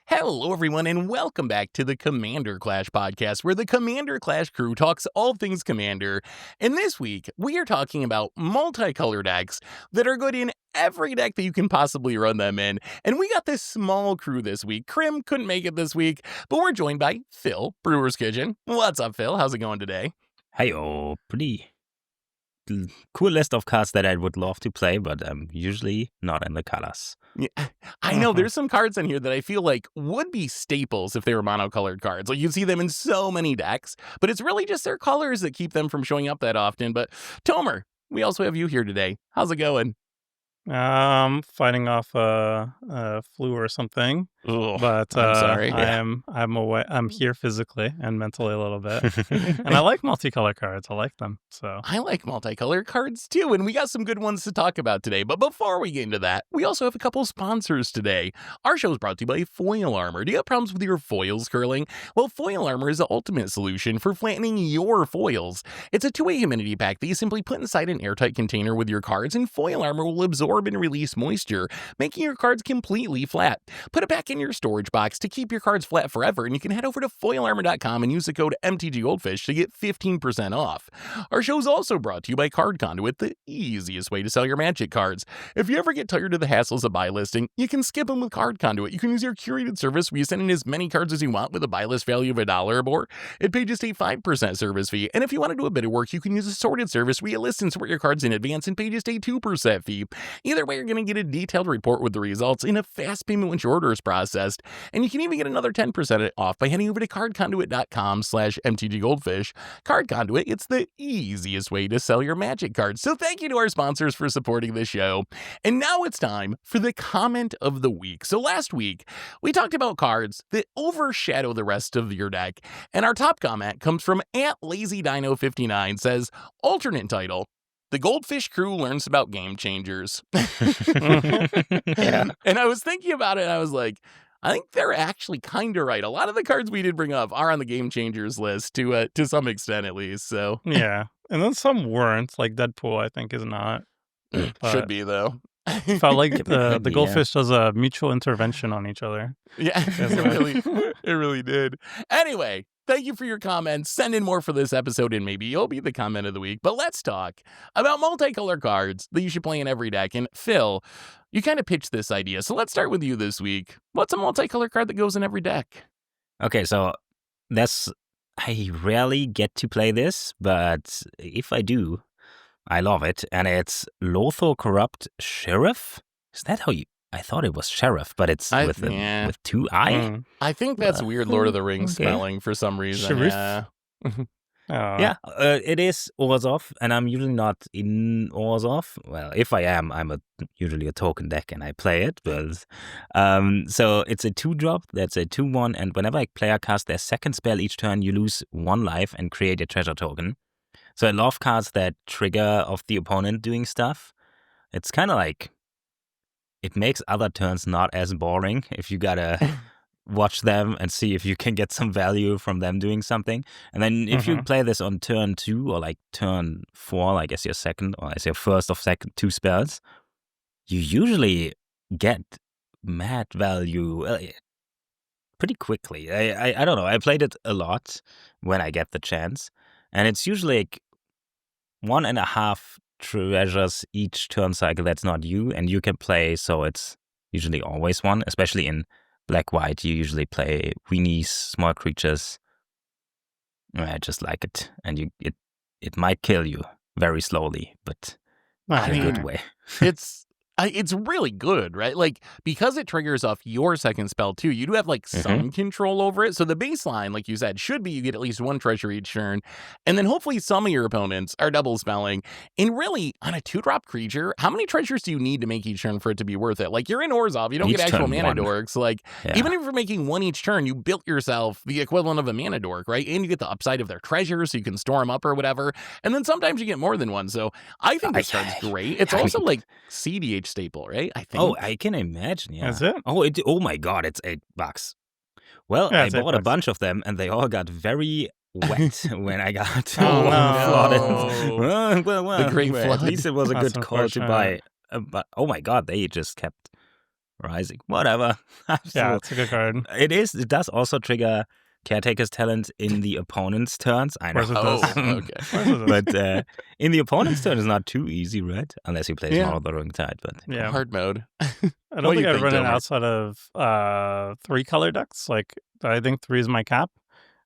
Hello, everyone, and welcome back to the Commander Clash podcast, where the Commander Clash crew talks all things Commander. And this week, we are talking about multicolor decks that are good in every deck that you can possibly run them in. And we got this small crew this week. Krim couldn't make it this week, but we're joined by Phil, Brewer's Kitchen. What's up, Phil? How's it going today? Hey, pretty cool list of cards that I would love to play, but I'm usually not in the colors. Yeah, I know there's some cards in here that I feel like would be staples if they were monocolored cards. Like you see them in so many decks, but it's really just their colors that keep them from showing up that often. But Tomer, we also have you here today. How's it going? Fighting off a flu or something, Ugh, but I'm sorry. I'm away. I'm here physically and mentally a little bit, and I like multicolor cards. I like them. So I like multicolor cards too, and we got some good ones to talk about today. But before we get into that, we also have a couple sponsors today. Our show is brought to you by Foil Armor. Do you have problems with your foils curling? Well, Foil Armor is the ultimate solution for flattening your foils. It's a two-way humidity pack that you simply put inside an airtight container with your cards, and Foil Armor will absorb and release moisture, making your cards completely flat. Put it back in your storage box to keep your cards flat forever, and you can head over to foilarmor.com and use the code MTGGoldfish to get 15% off. Our show is also brought to you by Card Conduit, the easiest way to sell your Magic cards. If you ever get tired of the hassles of buy listing, you can skip them with Card Conduit. You can use your curated service where you send in as many cards as you want with a buy list value of $1 or more. It pays just a 5% service fee, and if you want to do a bit of work, you can use a sorted service where you list and sort your cards in advance and pay just a 2% fee. Either way, you're going to get a detailed report with the results in a fast payment once your order is processed, and you can even get another 10% off by heading over to cardconduit.com/mtggoldfish. Card Conduit, it's the easiest way to sell your Magic cards. So thank you to our sponsors for supporting the show. And now it's time for the comment of the week. So last week, we talked about cards that overshadow the rest of your deck, and our top comment comes from @LazyDino59, says, alternate title, The Goldfish Crew Learns About Game Changers. Yeah. And I was thinking about it, and I was like, I think they're actually kind of right. A lot of the cards we did bring up are on the Game Changers list to some extent, at least. So yeah, and then some weren't. Like Deadpool, I think is not. should be though. Felt like the be, goldfish does a mutual intervention on each other. Yeah, it really did. Anyway, thank you for your comments. Send in more for this episode, and maybe you'll be the comment of the week. But let's talk about multicolor cards that you should play in every deck. And Phil, you kind of pitched this idea, so let's start with you this week. What's a multicolor card that goes in every deck? Okay, so I rarely get to play this, but if I do, I love it. And it's Lothar Corrupt Sheriff. Is that how you... I thought it was Sheriff, but it's with two I. Mm. I think that's weird Lord of the Rings spelling for some reason. Sheriff? Yeah. Yeah, it is Orzhov, and I'm usually not in Orzhov. Well, if I am, I'm usually a token deck and I play it. But so it's a 2-drop. That's a 2/1, and whenever a player casts their second spell each turn, you lose 1 life and create a treasure token. So I love cards that trigger of the opponent doing stuff. It's kind of like it makes other turns not as boring if you gotta watch them and see if you can get some value from them doing something. And then if you play this on turn 2 or like turn 4, like as your second or as your first of second 2 spells, you usually get mad value pretty quickly. I don't know. I played it a lot when I get the chance, and it's usually like 1.5 treasures each turn cycle that's not you, and you can play, so it's usually always 1, especially in Black-White. You usually play weenies, small creatures. I just like it, and it might kill you very slowly, but in a good way. It's really good, right? Like, because it triggers off your second spell too, you do have like some control over it. So the baseline, like you said, should be you get at least 1 treasure each turn. And then hopefully some of your opponents are double spelling. And really, on a 2-drop creature, how many treasures do you need to make each turn for it to be worth it? Like, you're in Orzhov, you don't get actual mana dorks. Like, even if you're making 1 each turn, you built yourself the equivalent of a mana dork, right? And you get the upside of their treasures, so you can store them up or whatever. And then sometimes you get more than 1. So I think this card's great. It's also like CDH staple, right? I think. Oh, I can imagine. Yeah. Is it? Oh my God! It's $8. Well, I bought a bunch of them, and they all got very wet when I got flooded. Well, the great flood. At least it was a good call to buy. But oh my God, they just kept Rising, whatever. Yeah, it's a good card. It does also trigger Caretaker's Talent in the opponent's turns. I know. Of course it does. Okay. Of course it does. But in the opponent's turn, it's not too easy, right? Unless he plays Yeah. Marauding Tide. But Yeah. Hard mode. I What don't do you think I'd think, run it Tomer? outside of 3 color decks. Like, I think 3 is my cap.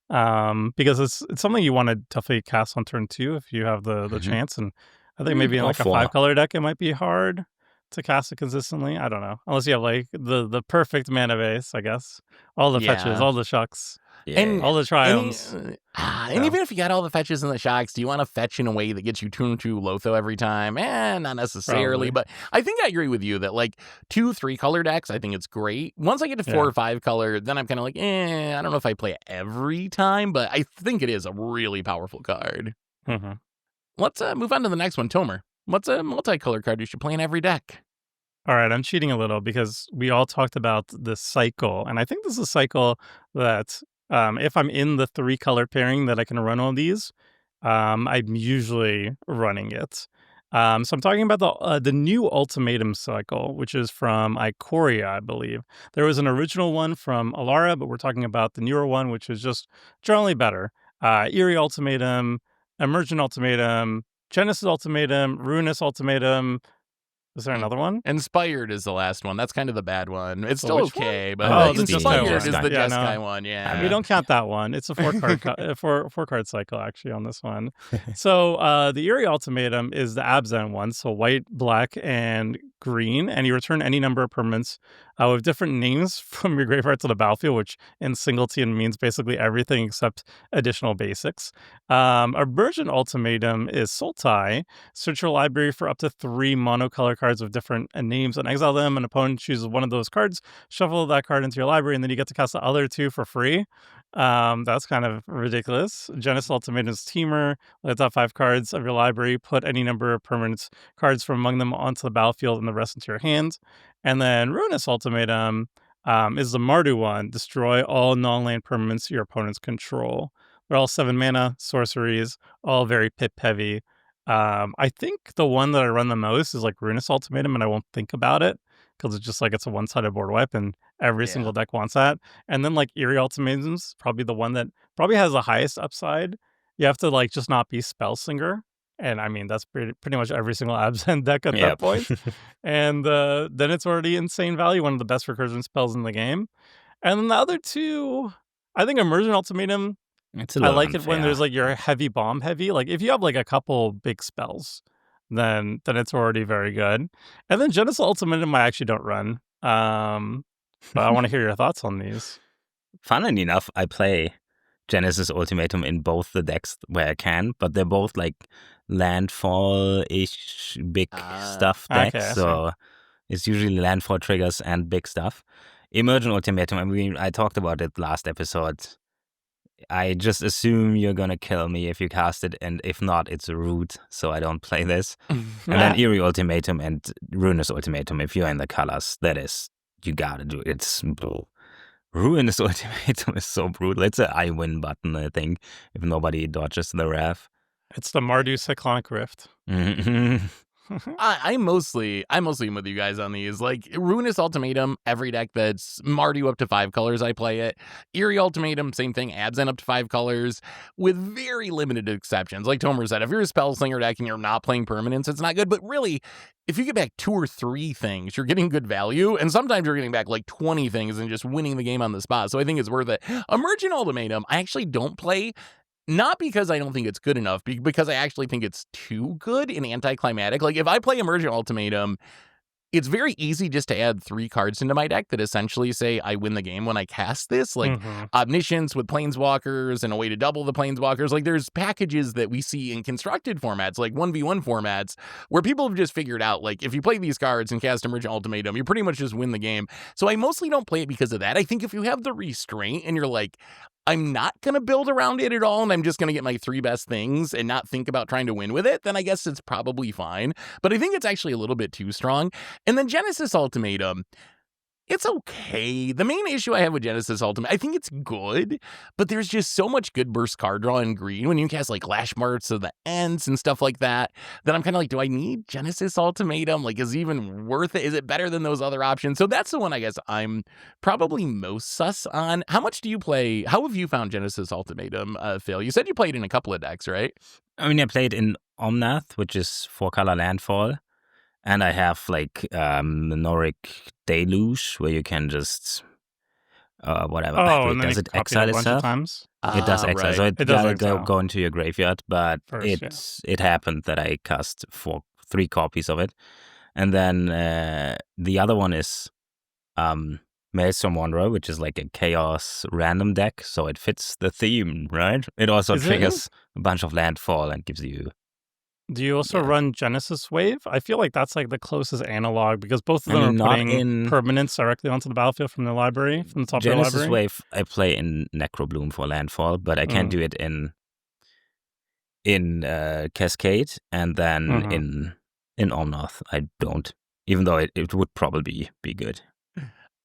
Because it's something you want to definitely cast on turn 2 if you have the Mhm. chance. And I think maybe in or like a 4. 5 color deck, it might be hard to cast it consistently. I don't know. Unless you have like the perfect mana base, I guess. All the fetches, Yeah. all the shucks, And all the any, triumphs. and So. even if you got all the fetches and the shocks, do you want to fetch in a way that gets you turn 2 Lotho every time? Not necessarily. Probably. But I think I agree with you that like 2, 3 color decks, I think it's great. Once I get to 4 Yeah. or 5 color, then I'm kind of like, I don't know if I play it every time, but I think it is a really powerful card. Mhm. Let's move on to the next one, Tomer. What's a multicolor card you should play in every deck? All right, I'm cheating a little because we all talked about the cycle, and I think this is a cycle that if I'm in the 3 color pairing that I can run all these, I'm usually running it. So I'm talking about the new Ultimatum cycle, which is from Ikoria, I believe. There was an original one from Alara, but we're talking about the newer one, which is just generally better. Eerie Ultimatum, Emergent Ultimatum, Genesis Ultimatum, Ruinous Ultimatum. Is there another one? Inspired is the last one. That's kind of the bad one. It's So still which one? okay, but Oh, it's the Inspired Jeskai is one. the Yeah, Jeskai no. one. Yeah. We don't count that one. It's a 4 card cycle actually on this one. So the Eerie Ultimatum is the Abzan one, so white, black, and green, and you return any number of permanents with different names from your graveyard to the battlefield, which in Singleton means basically everything except additional basics. Emergent Ultimatum is Sultai. Search your library for up to 3 monocolor cards with different names and exile them. An opponent chooses one of those cards, shuffle that card into your library, and then you get to cast the other 2 for free. That's kind of ridiculous. Genesis Ultimatum is Teamer. Let top 5 cards of your library, put any number of permanent cards from among them onto the battlefield and the rest into your hand. And then Ruinous Ultimatum is the Mardu one. Destroy all non-land permanents your opponents control. They're all 7 mana, sorceries, all very pip heavy. I think the one that I run the most is like Ruinous Ultimatum, and I won't think about it because it's just like it's a one-sided board wipe, and every Yeah. single deck wants that. And then like Eerie Ultimatum's probably the one that probably has the highest upside. You have to like just not be Spellslinger. And I mean, that's pretty much every single Abzan deck at that Yep. point. And then it's already insane value, one of the best recursion spells in the game. And then the other 2, I think Emergent Ultimatum, It's a I little like it when unfair. there's like your heavy bomb heavy. Like if you have like a couple big spells, then it's already very good. And then Genesis Ultimatum I actually don't run. But I want to hear your thoughts on these. Funnily enough, I play Genesis Ultimatum in both the decks where I can, but they're both like landfall-ish big stuff okay, decks. I see. So it's usually landfall triggers and big stuff. Emergent Ultimatum, I mean, I talked about it last episode. I just assume you're gonna kill me if you cast it, and if not, it's a root, so I don't play this. And then Eerie Ultimatum and Ruinous Ultimatum, if you're in the colors, that is, you gotta do it. It's Ruinous Ultimatum is so brutal. It's an I win button, I think, if nobody dodges the Wrath. It's the Mardu Cyclonic Rift. I'm mostly with you guys on these. Like Ruinous Ultimatum, every deck that's Mardu up to 5 colors, I play it. Eerie Ultimatum, same thing. Abzan up to 5 colors, with very limited exceptions. Like Tomer said, if you're a Spellslinger deck and you're not playing permanents, it's not good. But really, if you get back 2 or 3 things, you're getting good value. And sometimes you're getting back like 20 things and just winning the game on the spot. So I think it's worth it. Emergent Ultimatum, I actually don't play. Not because I don't think it's good enough, because I actually think it's too good and anticlimactic. Like, if I play Emergent Ultimatum, it's very easy just to add 3 cards into my deck that essentially say I win the game when I cast this. Like, Omniscience with Planeswalkers and a way to double the Planeswalkers. Like, there's packages that we see in constructed formats, like 1v1 formats, where people have just figured out, like, if you play these cards and cast Emergent Ultimatum, you pretty much just win the game. So I mostly don't play it because of that. I think if you have the restraint and you're like, I'm not going to build around it at all, and I'm just going to get my 3 best things and not think about trying to win with it, then I guess it's probably fine. But I think it's actually a little bit too strong. And then Genesis Ultimatum, It's okay. The main issue I have with Genesis Ultimate, I think it's good, but there's just so much good burst card draw in green when you cast like Lash Marts of the Ents and stuff like that I'm kind of like, do I need Genesis Ultimatum? Like, is it even worth it? Is it better than those other options? So that's the one I guess I'm probably most sus on. How much do you play? How have you found Genesis Ultimatum, Phil? You said you played in a couple of decks, right? I mean, I played in Omnath, which is 4-color landfall. And I have like Noric Deluge, where you can just whatever. Oh, and then does you it copy exile a bunch of itself? times. It does exile, right. so It does gotta exile. go into your graveyard. But First, it happened that I cast 3 copies of it, and then the other one is Maelstrom Wanderer, which is like a chaos random deck, so it fits the theme, right? It also Is it? triggers a bunch of landfall and gives you. Do you also Yeah. run Genesis Wave? I feel like that's like the closest analog because both of I them mean, are not putting in- permanents directly onto the battlefield from the library, from the top of the Genesis library. Wave, I play in Necrobloom for landfall, but I can't do it in Cascade, and then Mhm. in Omnath I don't. Even though it would probably be good.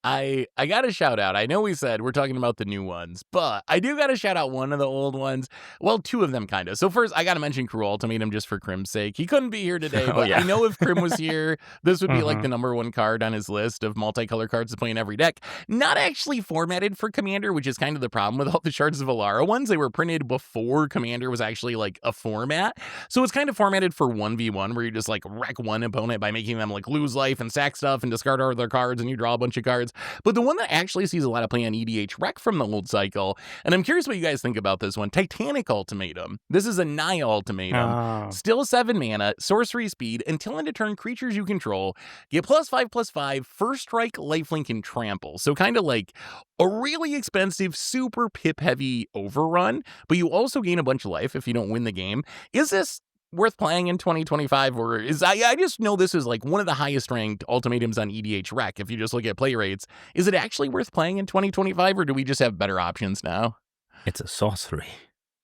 I got to shout out. I know we said we're talking about the new ones, but I do got to shout out one of the old ones. Well, 2 of them kind of. So first, I got to mention Cruel Ultimatum just for Krim's sake. He couldn't be here today, Oh, but yeah. I know if Krim was here, this would be like Mhm. the number 1 card on his list of multicolor cards to play in every deck. Not actually formatted for Commander, which is kind of the problem with all the Shards of Alara ones. They were printed before Commander was actually like a format. So it's kind of formatted for 1v1 where you just like wreck one opponent by making them like lose life and sack stuff and discard all their cards and you draw a bunch of cards. But the one that actually sees a lot of play on EDH Rec from the old cycle, and I'm curious what you guys think about this one, Titanic Ultimatum. This is a Naya Ultimatum. Oh. Still 7 mana, sorcery speed, until end of turn, creatures you control get +5/+5, first strike, lifelink, and trample. So kind of like a really expensive, super pip-heavy overrun, but you also gain a bunch of life if you don't win the game. Is this worth playing in 2025, or is I just know this is like one of the highest ranked ultimatums on EDH Rec if you just look at play rates. Is it actually worth playing in 2025, or do we just have better options now? It's a sorcery.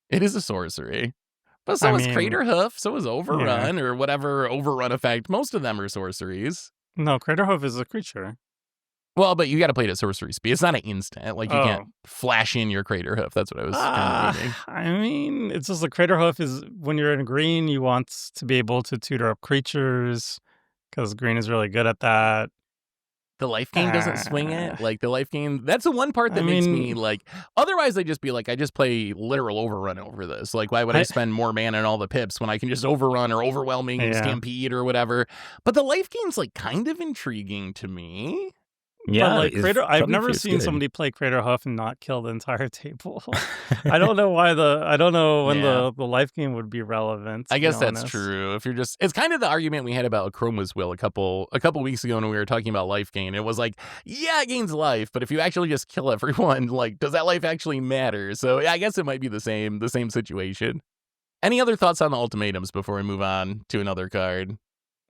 It is a sorcery. But so I is mean, Crater Hoof, so is Overrun, or whatever Overrun effect. Most of them are sorceries. No, Craterhoof is a creature. Well, but you got to play it at sorcery speed. It's not an instant. Like, you can't flash in your Crater Hoof. That's what I was kind of meaning. I mean, it's just the Craterhoof is when you're in green, you want to be able to tutor up creatures because green is really good at that. The life gain doesn't swing it. Like, the life gain, that's the one part that I makes mean- me like, otherwise I'd just be like, I just play literal Overrun over this. Like, why would I spend more mana and all the pips when I can just Overrun or Overwhelming and Yeah. Stampede or whatever? But the life gain's like kind of intriguing to me. Yeah, But like it I've probably never feels seen good. somebody play Craterhoof and not kill the entire table. I don't know why I don't know when Yeah. the life game would be relevant. to I be guess that's honest. true. If you're just, it's kind of the argument we had about Chroma's Will a couple weeks ago when we were talking about life gain. It was like, yeah, it gains life, but if you actually just kill everyone, like, does that life actually matter? So yeah, I guess it might be the same situation. Any other thoughts on the ultimatums before we move on to another card?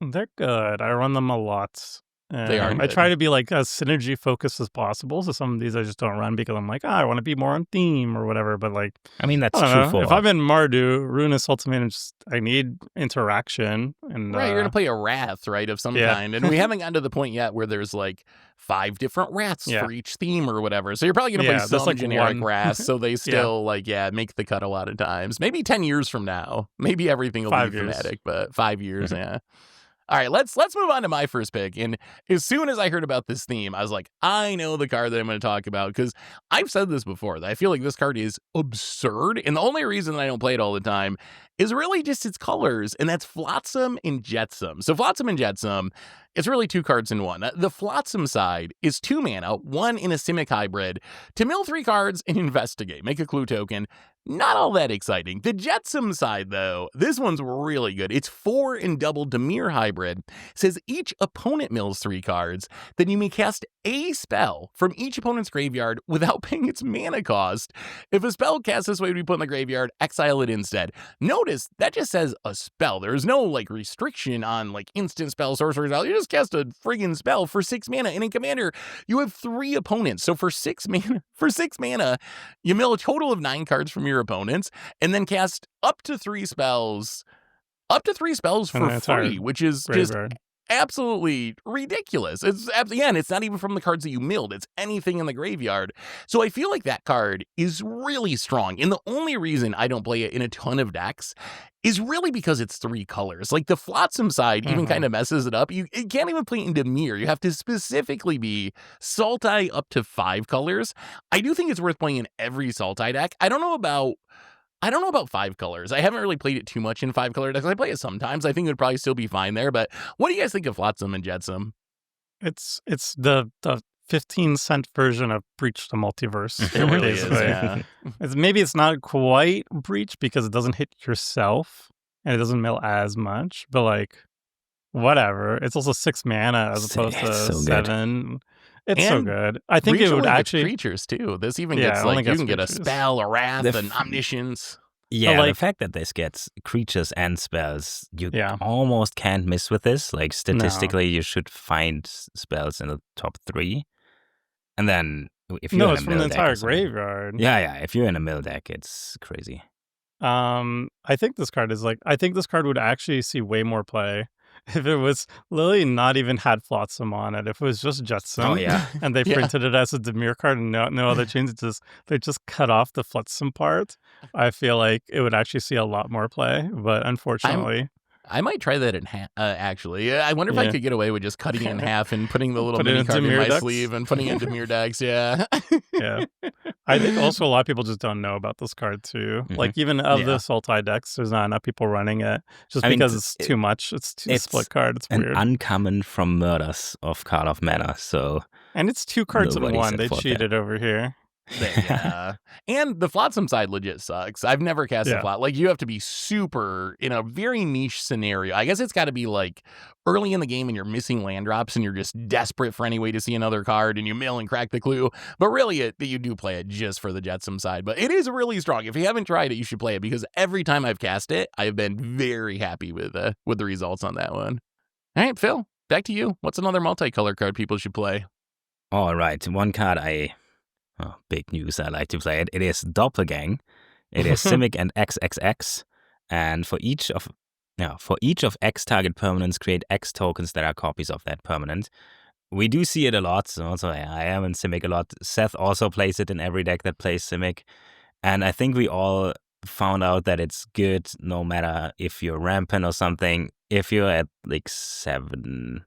They're good. I run them a lot. They are I good. try to be like as synergy focused as possible. So some of these I just don't run because I'm like, I want to be more on theme or whatever. But like, I mean, that's I don't true know. for If I'm in Mardu, Ruinous Ultimatum, I need interaction. And Right, you're gonna play a wrath, right, of some yeah. kind, and we haven't gotten to the point yet where there's like 5 different wraths Yeah. for each theme or whatever. So you're probably gonna Yeah, play there's, some like, generic one. wraths, so they still make the cut a lot of times. Maybe 10 years from now, maybe everything will 5 be years. thematic, but 5 years, yeah. All right, let's move on to my first pick. And as soon as I heard about this theme, I was like, I know the card that I'm going to talk about, because I've said this before, that I feel like this card is absurd. And the only reason I don't play it all the time is really just its colors, and that's Flotsam and Jetsam. So Flotsam and Jetsam, it's really 2 cards in one. The Flotsam side is 2 mana, 1 in a Simic hybrid, to mill 3 cards and investigate, make a clue token. Not all that exciting. The Jetsam side, though, this one's really good. It's 4 in double Dimir hybrid. It says each opponent mills 3 cards, then you may cast a spell from each opponent's graveyard without paying its mana cost. If a spell cast this way to be put in the graveyard, exile it instead. Notice that just says a spell. There's no like restriction on like instant spell, sorcery spell. You just cast a friggin' spell for 6 mana. And in Commander, you have 3 opponents. So for 6 mana, you mill a total of 9 cards from your opponents, and then cast up to 3 spells And for the entire free, which is just Graveyard. absolutely ridiculous. And it's not even from the cards that you milled. It's anything in the graveyard. So I feel like that card is really strong. And the only reason I don't play it in a ton of decks is really because it's 3 colors. Like the Flotsam side even kind of messes it up. You can't even play it in Dimir. You have to specifically be Sultai up to 5 colors. I do think it's worth playing in every Sultai deck. I don't know about 5 colors. I haven't really played it too much in 5 color decks. I play it sometimes. I think it would probably still be fine there. But what do you guys think of Flotsam and Jetsam? It's the 15-cent version of Breach the Multiverse. It really is. basically. Yeah. Maybe it's not quite Breach because it doesn't hit yourself and it doesn't mill as much, but like whatever. It's also 6 mana as opposed to It's so good. 7. It's so And good. I think Breach it would only gets actually. creatures too. This even Yeah, gets it only like you gets can get a creatures. spell, a wrath, The and f- omniscience. Yeah, like- the fact that this gets creatures and spells, you Yeah. almost can't miss with this. Like statistically, you should find spells in the top 3. And then if you're No, in it's a from the mill deck or entire something- graveyard. Yeah, if you're in a mill deck, it's crazy. I think this card is I think this card would actually see way more play if it was literally not even had Flotsam on it. If it was just Jetsam. Oh, yeah. And they Yeah. printed it as a Dimir card and no other changes. They just cut off the Flotsam part. I feel like it would actually see a lot more play, but unfortunately, I might try that in half, actually. I wonder if I Yeah. could get away with just cutting it in half and putting the little Put it mini in card in Dimir my decks? sleeve and putting it in Dimir decks. Yeah. yeah. I think also a lot of people just don't know about this card too. Mhm. Like even of Yeah. the Sultai decks, there's not enough people running it just I mean, because it's too much. It's too it's split card. It's An weird. uncommon from Murders of Card of Mana. So And it's 2 cards in Nobody one. said They fuck that. cheated over here. Yeah. And the Flotsam side legit sucks. I've never cast a Yeah. Flot. Like, you have to be super in a very niche scenario. I guess it's got to be like early in the game and you're missing land drops and you're just desperate for any way to see another card and you mill and crack the clue. But really, you do play it just for the Jetsam side. But it is really strong. If you haven't tried it, you should play it because every time I've cast it, I've been very happy with the results on that one. All right, Phil, back to you. What's another multicolor card people should play? all right, one card big news. I like to play it. It is Doppelgang. It is Simic and XXX, and for each of X target permanents, create X tokens that are copies of that permanent. We do see it a lot. So also, I am in Simic a lot. Seth also plays it in every deck that plays Simic, and I think we all found out that it's good no matter if you're rampant or something. If you're at like 7,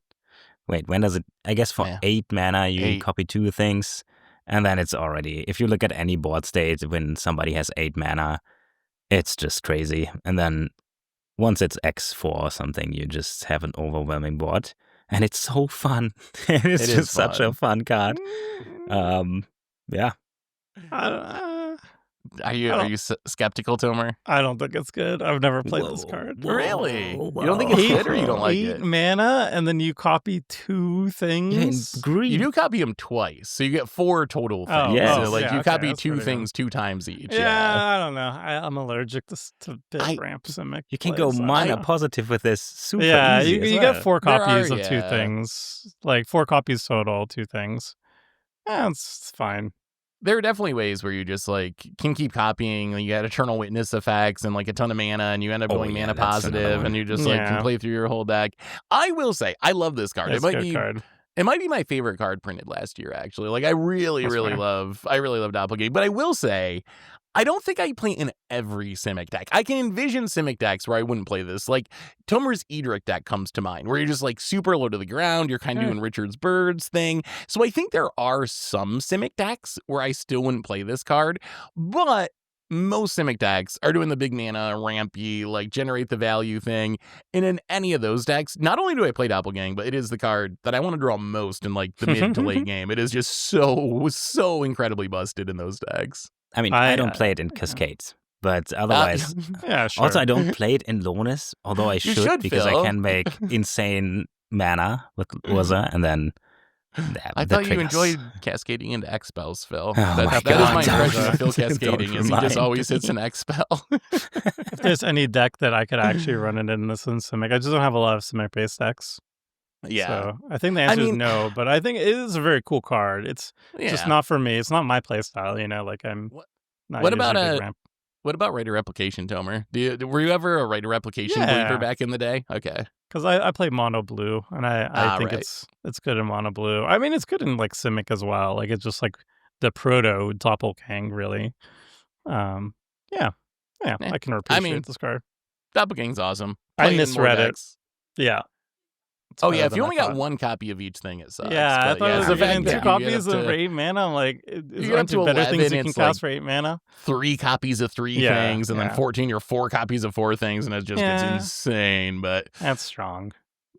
wait, when does it? I guess for Yeah. 8 mana, you 8. copy 2 things. And then it's already, if you look at any board state, when somebody has 8 mana, it's just crazy. And then once it's X4 or something, you just have an overwhelming board. And it's so fun. It's It is just such a fun. fun card. Yeah. I don't, Are you I don't- skeptical, Tomer? I don't think it's good. I've never played this card. Really? You don't think it's Eight- good or you don't like 8 it? mana, and then you copy 2 things. Green. You do copy them twice, so you get 4 total things. Oh, yes. So, like, yeah, you okay, copy that's 2 pretty things 2 times each. Yeah, I don't know. I'm allergic to bit I- ramp Simic. You can plays, go so I mana don't know. positive with this super Yeah, easy. you as get well. 4 There copies are, of 2 yeah. things. Like 4 copies total, 2 things. Yeah, it's fine. There are definitely ways where you just, like, can keep copying. Like, you got Eternal Witness effects and, like, a ton of mana, and you end up Oh, going yeah, mana that's another positive, one. and you just, like, can Yeah. play through your whole deck. I will say, I love this card. It's It a might good be card. It might be my favorite card printed last year, actually. Like, I really, That's really fair. love Doppelgate. But I will say, I don't think I play in every Simic deck. I can envision Simic decks where I wouldn't play this. Like, Tomer's Edric deck comes to mind, where you're just, like, super low to the ground. You're kind of Yeah. doing Richard's Birds thing. So I think there are some Simic decks where I still wouldn't play this card. But most Simic decks are doing the big mana, rampy, like, generate the value thing. And in any of those decks, not only do I play Doppelgang, but it is the card that I want to draw most in, like, the mid to late game. It is just so incredibly busted in those decks. I mean, I- I don't play it in Cascades, but otherwise. Yeah, sure. Also, I don't play it in Lonis, although I You should, should, because Phil. I can make insane mana with Urza, and then I the thought you triggers. enjoyed cascading into X spells, Phil. Oh my that is God, my don't- impression of Phil don't cascading. Is he remind just always me. hits an X spell? If there's any deck that I could actually run it in this in Simic, I just don't have a lot of Simic-based decks. Yeah, So I think the answer is mean- no, but I think it is a very cool card. It's yeah. just not for me. It's not my play style, like I'm What- not what usually about a big a- ramp. What about writer replication, Tomer? Were you ever a writer replication Yeah. believer back in the day? Okay. Because I play mono blue, and I think right. it's good in mono blue. I mean, it's good in like Simic as well. Like it's just like the proto doppelgang, really. Um, yeah, yeah, Eh, I can I mean, appreciate this card. Doppelgang's awesome. I Play in more misread it. decks. Yeah, it's Oh better yeah, if than you I only got thought. one copy of each thing, it sucks. Yeah, I But thought yeah, it it's was the getting fact 2 that you get copies up of to 8 mana. I'm like, you is get there up to better 11, things you can it's cast like for 8 mana? 3 copies of 3 Yeah, things, and then yeah. 14 or 4 copies of 4 things, and it just gets Yeah. insane. But That's strong.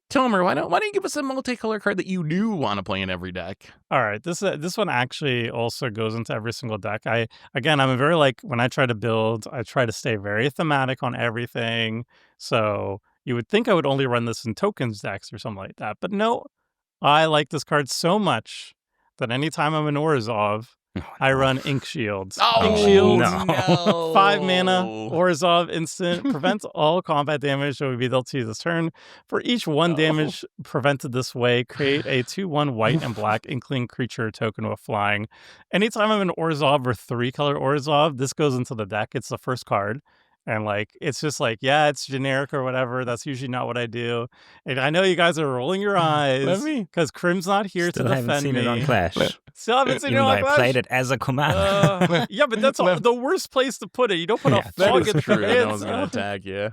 Tomer, why don't you give us a multicolor card that you do want to play in every deck? All right, this one actually also goes into every single deck. I'm a very like when I try to build, I try to stay very thematic on everything. So you would think I would only run this in tokens decks or something like that, but no, I like this card so much that anytime I'm in Orzhov, I run Ink Shields. Ink Oh Shields, no! 5 mana, Orzhov instant, prevents all combat damage that would be dealt to you this turn. For each 1 damage prevented this way, create a 2/1 white and black Inkling creature token with flying. Anytime I'm in Orzhov or 3-color Orzhov, this goes into the deck. It's the first card. And like, it's just like, yeah, it's generic or whatever. That's usually not what I do. And I know you guys are rolling your eyes because Crim's not here Still to haven't defend seen me. it on Clash. Still haven't seen it Even though on I Clash. played it as a commander. Yeah, but that's the worst place to put it. You don't put a That fog is in true. the No one's gonna attack you.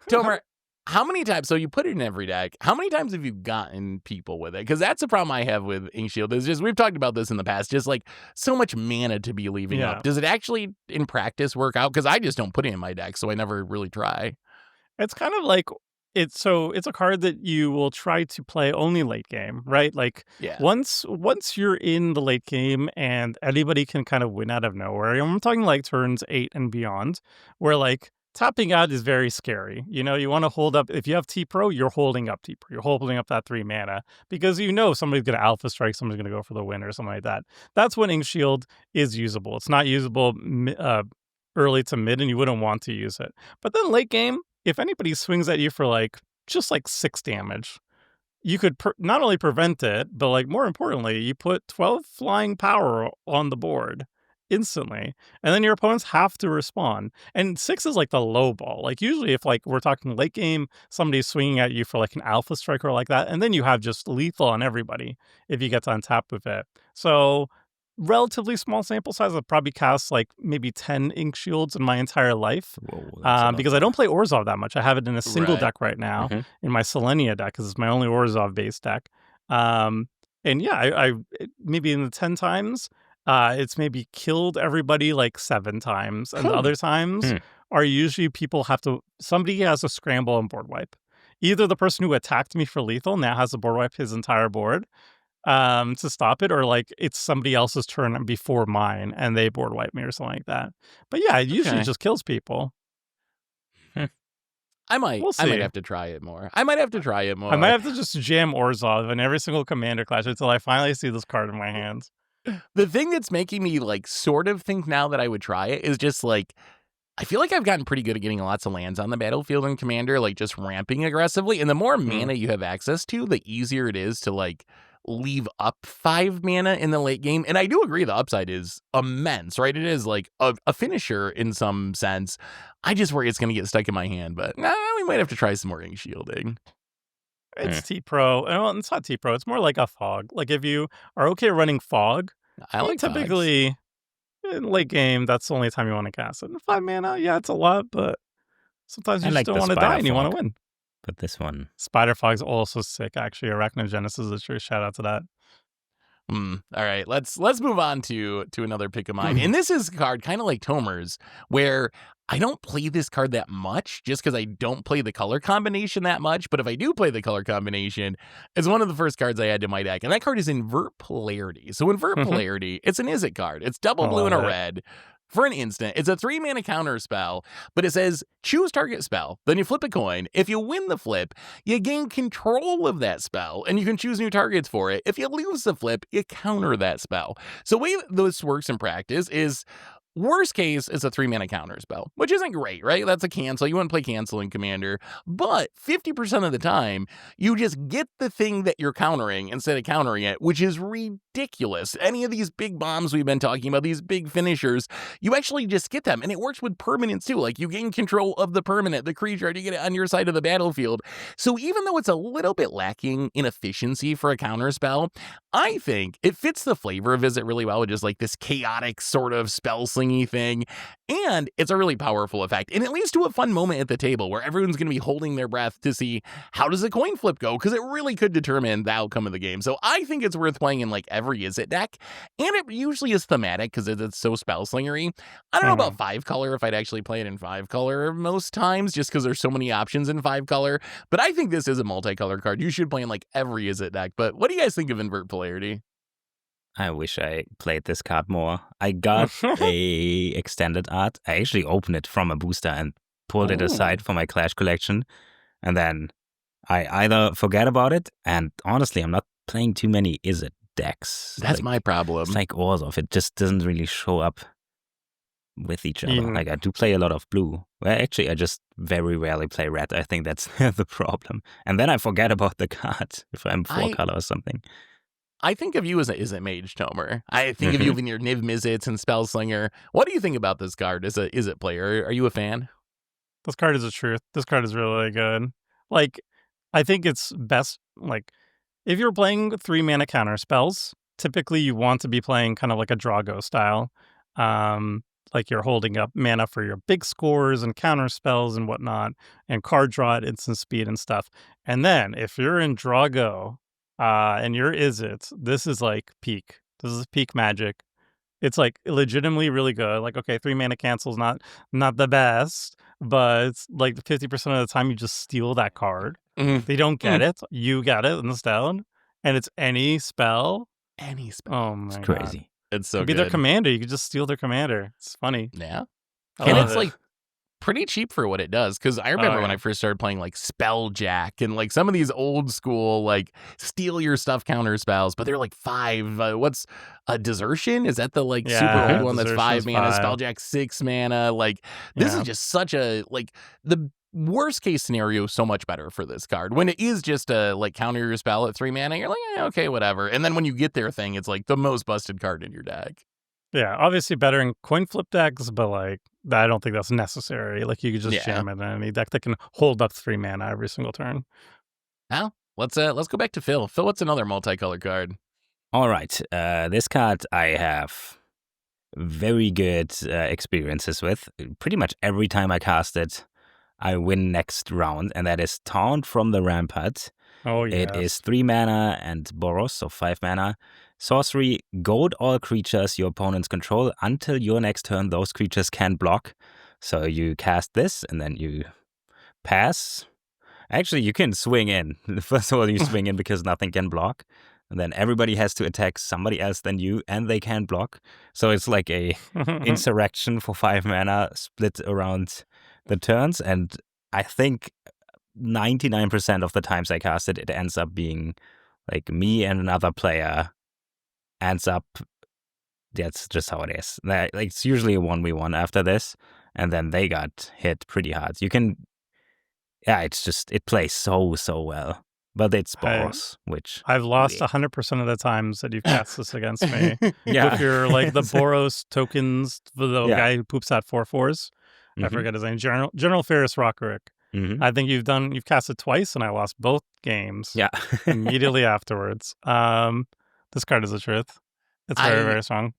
Tomer, how many times? So you put it in every deck. How many times have you gotten people with it? Because that's the problem I have with Ink Shield. Is just we've talked about this in the past. Just like so much mana to be leaving Yeah. up. Does it actually in practice work out? Because I just don't put it in my deck, so I never really try. It's kind of like it's a card that you will try to play only late game, right? Like Yeah. once you're in the late game and anybody can kind of win out of nowhere. And I'm talking like turns 8 and beyond, where like tapping out is very scary. You know, you want to hold up. If you have T-Pro, you're holding up T-Pro. You're holding up that 3 mana because you know somebody's going to Alpha Strike, somebody's going to go for the win or something like that. That's when Ink Shield is usable. It's not usable early to mid, and you wouldn't want to use it. But then late game, if anybody swings at you for like just like 6 damage, you could not only prevent it, but like more importantly, you put 12 flying power on the board instantly, and then your opponents have to respond. And 6 is like the low ball. Like usually if like we're talking late game, somebody's swinging at you for like an Alpha Striker like that, and then you have just lethal on everybody if you get to untap with it. So relatively small sample size. I've probably cast like maybe 10 Ink Shields in my entire life. Whoa, Because I don't play Orzhov that much. I have it in a single Right. deck right now Mhm. in my Selenia deck because it's my only Orzhov based deck. And yeah, I maybe in the 10 times, it's maybe killed everybody like 7 times, and the other times are usually somebody has to scramble and board wipe. Either the person who attacked me for lethal now has to board wipe his entire board to stop it, or like it's somebody else's turn before mine and they board wipe me or something like that. But yeah, it usually Okay. just kills people. I might We'll I might see. have to try it more. I might have to try it more. I might have to just jam Orzhov in every single Commander Clash until I finally see this card in my hands. The thing that's making me like sort of think now that I would try it is just like I feel like I've gotten pretty good at getting lots of lands on the battlefield in Commander, like just ramping aggressively. And the more mana you have access to, the easier it is to like leave up 5 mana in the late game. And I do agree the upside is immense, right? It is like a finisher in some sense. I just worry it's going to get stuck in my hand, but we might have to try some more Ink Shielding. It's T-Pro. Well, it's not T-Pro. It's more like a fog. Like if you are okay running fog, I like fogs. typically in late game, that's the only time you want to cast it. 5 mana, yeah, it's a lot, but sometimes you I just like don't the want to Spider die and you want Fog. to win. But this one, Spider Fog's also sick, actually. Arachnogenesis is a true shout out to that. All right, let's move on to another pick of mine. And this is a card kind of like Tomer's, where I don't play this card that much just because I don't play the color combination that much. But if I do play the color combination, it's one of the first cards I add to my deck. And that card is Invert Polarity. So Invert Polarity, it's an Izzet card. It's double blue and a red. For an instant, it's a 3 mana counter spell, but it says choose target spell. Then you flip a coin. If you win the flip, you gain control of that spell, and you can choose new targets for it. If you lose the flip, you counter that spell. So the way this works in practice is, worst case, it's a 3 mana counter spell, which isn't great, right? That's a cancel. You wouldn't play cancel in Commander. But 50% of the time, you just get the thing that you're countering instead of countering it, which is ridiculous. ridiculous. Any of these big bombs we've been talking about, these big finishers, you actually just get them. And it works with permanents too. Like you gain control of the permanent, the creature, and you get it on your side of the battlefield. So even though it's a little bit lacking in efficiency for a counter spell, I think it fits the flavor of Izzet really well with just like this chaotic sort of spell slingy thing. And it's a really powerful effect. And it leads to a fun moment at the table where everyone's going to be holding their breath to see how does the coin flip go, because it really could determine the outcome of the game. So I think it's worth playing in like every Izzet deck. And it usually is thematic because it's so spell slingery. I don't know about 5-color, if I'd actually play it in 5-color most times, just because there's so many options in 5-color. But I think this is a multicolor card. You should play in like every Izzet deck. But what do you guys think of Invert Polarity? I wish I played this card more. I got a extended art. I actually opened it from a booster and pulled it aside for my Clash collection. And then I either forget about it, and honestly, I'm not playing too many Izzet decks. That's my problem. It's like Orzhov. It just doesn't really show up with each other. Like I do play a lot of blue. Well, actually, I just very rarely play red. I think that's the problem. And then I forget about the card if I'm 4-color or something. I think of you as an Izzet Mage, Tomer. I think of you in your Niv Mizzets and Spellslinger. What do you think about this card as a Izzet player? Are you a fan? This card is the truth. This card is really good. Like, I think it's best, like, if you're playing 3-mana counter spells, typically you want to be playing kind of like a Drago style. Like you're holding up mana for your big scores and counter spells and whatnot, and card draw at instant speed and stuff. And then if you're in Drago, and you're Izzet, this is like peak. This is peak Magic. It's like legitimately really good. Like, okay, 3-mana cancel's not the best, but it's like 50% of the time you just steal that card. They don't get it. You get it instead. And it's any spell. Any spell. Oh my God. It's crazy. It's so good. Be good. their commander. You could just steal their commander. It's funny. Yeah. And it's like pretty cheap for what it does, because I remember when I first started playing like Spelljack and like some of these old school like steal your stuff counter spells, but they're like 5. What's a Desertion? Is that the like super old one that's 5 mana? Spelljack 6 mana. Like this is just such a like the worst case scenario, so much better for this card. When it is just a like counter your spell at 3 mana, you're like, okay, whatever. And then when you get their thing, it's like the most busted card in your deck. Yeah, obviously better in coin flip decks, but like I don't think that's necessary. Like you could just jam it in any deck that can hold up 3 mana every single turn. Now, let's go back to Phil. Phil, what's another multicolored card? All right, this card I have very good experiences with. Pretty much every time I cast it, I win next round, and that is Taunt from the Rampart. Oh, yeah. It is 3 mana and Boros, so 5 mana. Sorcery, goad all creatures your opponents control until your next turn. Those creatures can block. So you cast this, and then you pass. Actually, you can swing in. First of all, you swing in because nothing can block. And then everybody has to attack somebody else than you, and they can block. So it's like a insurrection for 5 mana split around the turns. And I think 99% of the times I cast it, it ends up being like me and another player ends up. That's just how it is. Like it's usually a 1v1 after this, and then they got hit pretty hard. You can, it's just it plays so well. But it's Boros, which I've lost 100% of the times that you've cast this against me. Yeah. With your like the Boros tokens for the guy who poops out 4/4s. I forget his name. General Ferris Rockerick. I think you've cast it twice, and I lost both games. Yeah. Immediately afterwards. This card is the truth. It's very, very strong.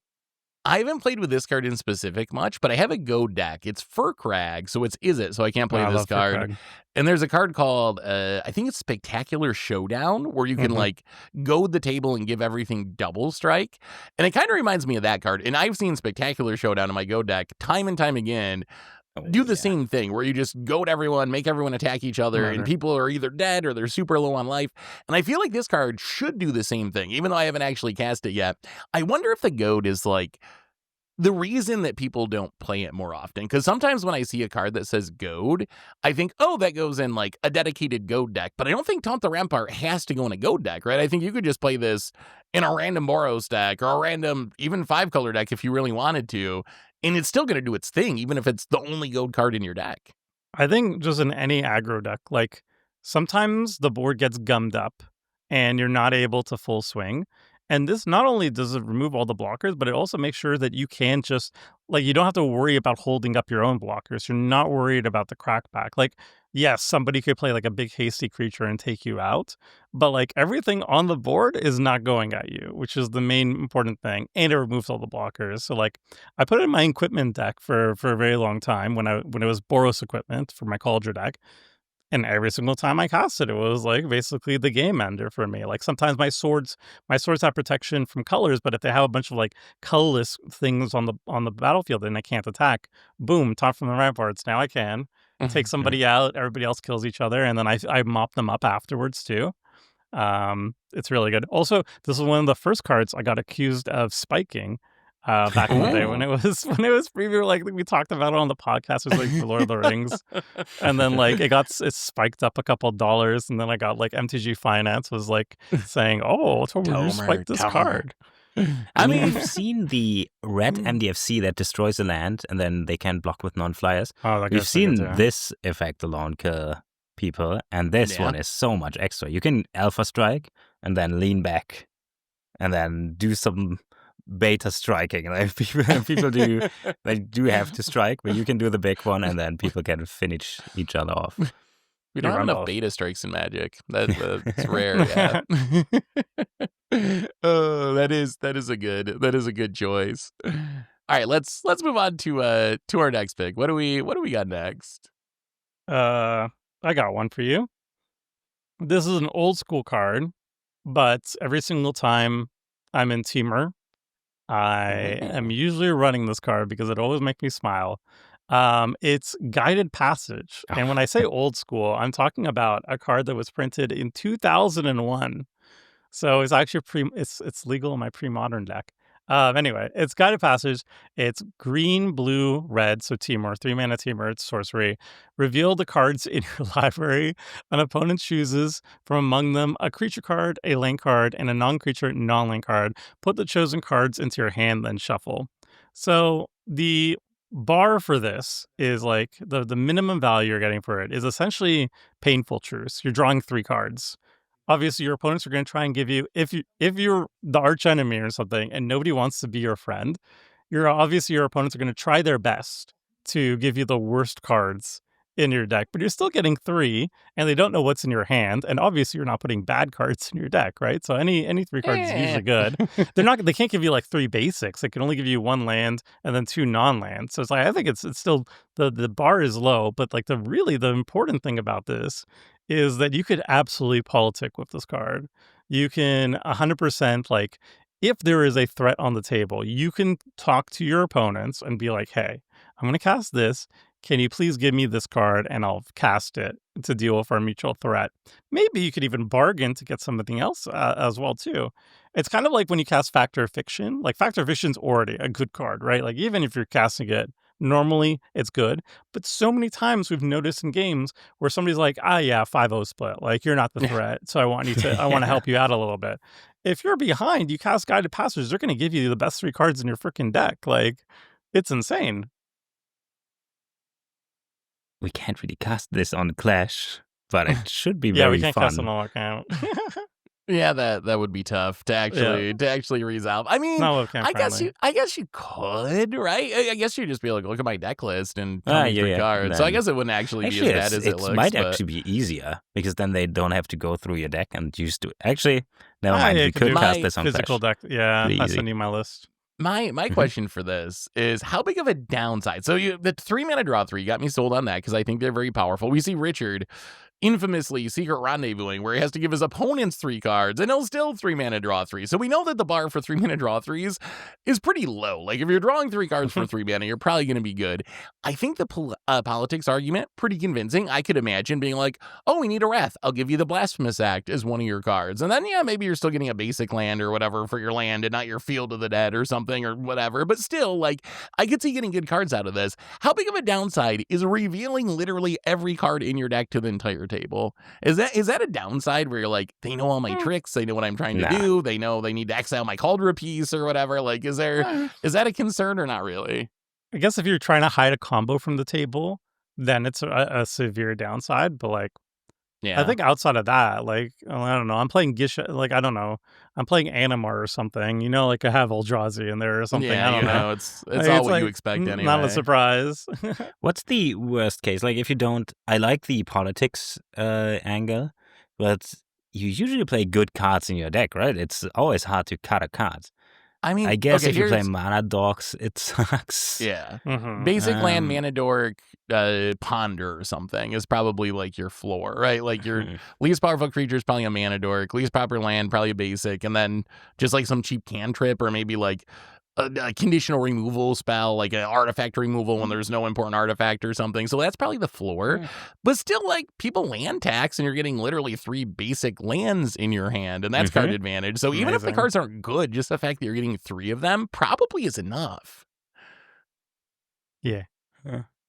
I haven't played with this card in specific much, but I have a Goad deck. It's Furkrag, so it's Izzet, so I can't play this card. Furkrag. And there's a card called, I think it's Spectacular Showdown, where you can like goad the table and give everything double strike. And it kind of reminds me of that card. And I've seen Spectacular Showdown in my Goad deck time and time again. Do the same thing where you just goad everyone, make everyone attack each other, and people are either dead or they're super low on life. And I feel like this card should do the same thing, even though I haven't actually cast it yet. I wonder if the goad is like the reason that people don't play it more often. Because sometimes when I see a card that says goad, I think, oh, that goes in like a dedicated goad deck. But I don't think Taunt the Rampart has to go in a goad deck, right? I think you could just play this in a random Boros deck or a random even 5-color deck if you really wanted to. And it's still going to do its thing, even if it's the only goad card in your deck. I think just in any aggro deck, like sometimes the board gets gummed up and you're not able to full swing. And this not only does it remove all the blockers, but it also makes sure that you can just, like, you don't have to worry about holding up your own blockers. You're not worried about the crackback. Like, yes, somebody could play like a big hasty creature and take you out, but like everything on the board is not going at you, which is the main important thing. And it removes all the blockers. So like I put it in my equipment deck for a very long time when it was Boros equipment for my Cauldron deck. And every single time I cast it, it was like basically the game ender for me. Like sometimes my swords have protection from colors, but if they have a bunch of like colorless things on the battlefield and I can't attack, boom, top from the ramparts. Now I can take somebody out. Everybody else kills each other, and then I mop them up afterwards too. It's really good. Also, this is one of the first cards I got accused of spiking. Back in the day when it was preview, like we talked about it on the podcast, it was like for Lord of the Rings, and then like it spiked up a couple $, and then I got like MTG Finance was like saying, "Oh, Tomer, you spiked this card." I mean, you've seen the red MDFC that destroys a land, and then they can block with non-flyers. Oh, We've seen this effect alone kill people, and this one is so much extra. You can Alpha Strike and then lean back, and then do some beta striking. Like people do, they do have to strike, but you can do the big one, and then people can finish each other off. We don't have enough beta strikes in Magic. That's rare. Yeah. Oh, that is a good choice. All right, let's move on to our next pick. What do we got next? I got one for you. This is an old school card, but every single time I'm in Temur, I am usually running this card because it always makes me smile. It's Guided Passage. And when I say old school, I'm talking about a card that was printed in 2001. So it's actually it's legal in my pre-modern deck. Anyway, it's Guided Passage. It's green, blue, red. So Temur, 3-mana Temur. It's sorcery. Reveal the cards in your library. An opponent chooses from among them a creature card, a land card, and a non-creature, non-land card. Put the chosen cards into your hand, then shuffle. So the bar for this is like the minimum value you're getting for it is essentially Painful Truce. You're drawing 3 cards. Obviously, your opponents are going to try and give you, if you're the arch enemy or something and nobody wants to be your friend, your opponents are going to try their best to give you the worst cards in your deck, but you're still getting 3, and they don't know what's in your hand, and obviously you're not putting bad cards in your deck, right? So any 3 cards is usually good. They can't give you like 3 basics. They can only give you 1 land and then 2 non-lands. So it's like I think it's still the bar is low, but like the important thing about this is that you could absolutely politic with this card. You can 100% like if there is a threat on the table, you can talk to your opponents and be like, "Hey, I'm going to cast this. Can you please give me this card and I'll cast it to deal with our mutual threat?" Maybe you could even bargain to get something else as well too. It's kind of like when you cast Factor of Fiction. Like Factor of Fiction's already a good card, right? Like even if you're casting it normally, it's good. But so many times we've noticed in games where somebody's like, yeah, 5-0 split. Like you're not the threat, so I want to help you out a little bit. If you're behind, you cast Guided Passage, they're going to give you the best 3 cards in your freaking deck. Like it's insane. We can't really cast this on Clash, but it should be very fun. Yeah, we can't cast it on our account. Yeah, that would be tough to actually resolve. I mean, I guess you could, right? I guess you'd just be like, look at my deck list and tell me 3 cards. So I guess it wouldn't actually be as bad as it looks. It might actually be easier because then they don't have to go through your deck and used to. Actually, never mind. We could cast this on physical Clash. deck. Yeah, I'll send you my list. My question for this is how big of a downside? So the 3-mana draw 3 got me sold on that because I think they're very powerful. We see Richard infamously secret rendezvousing where he has to give his opponents 3 cards and he'll still 3-mana draw 3. So we know that the bar for 3-mana draw 3s is pretty low. Like if you're drawing 3 cards for 3 mana, you're probably going to be good. I think the politics argument, pretty convincing. I could imagine being like, oh, we need a Wrath. I'll give you the Blasphemous Act as one of your cards. And then, maybe you're still getting a basic land or whatever for your land and not your Field of the Dead or something or whatever. But still, like, I could see getting good cards out of this. How big of a downside is revealing literally every card in your deck to the entire table? Is that a downside where you're like, they know all my tricks, they know what I'm trying to do, they know they need to exile my Cauldron piece or whatever? Like, is that a concern or not really? I guess if you're trying to hide a combo from the table, then it's a severe downside. But like, Yeah. I think outside of that, like, I don't know, I'm playing Gisha, like, I don't know, I'm playing Animar or something, like I have Eldrazi in there or something, Yeah, I don't know. it's Like, all it's what you like expect not a anyway. surprise. What's the worst case? Like, if you don't, I like the politics angle, but you usually play good cards in your deck, right? It's always hard to cut a card. I mean, I guess okay, if you play here's Mana Dogs, it sucks. yeah. Mhm. Basic land, Um, mana dork, ponder or something is probably like your floor, right? Like your hmm. least powerful creature is probably a mana dork, least proper land probably a basic, and then just like some cheap cantrip or maybe like a conditional removal spell, like an artifact removal when there's no important artifact or something. So that's probably the floor. Yeah. But still, like, people land tax and you're getting literally 3 basic lands in your hand, and that's card advantage. So even if the Amazing. cards aren't good, just the fact that you're getting 3 of them probably is enough. Yeah.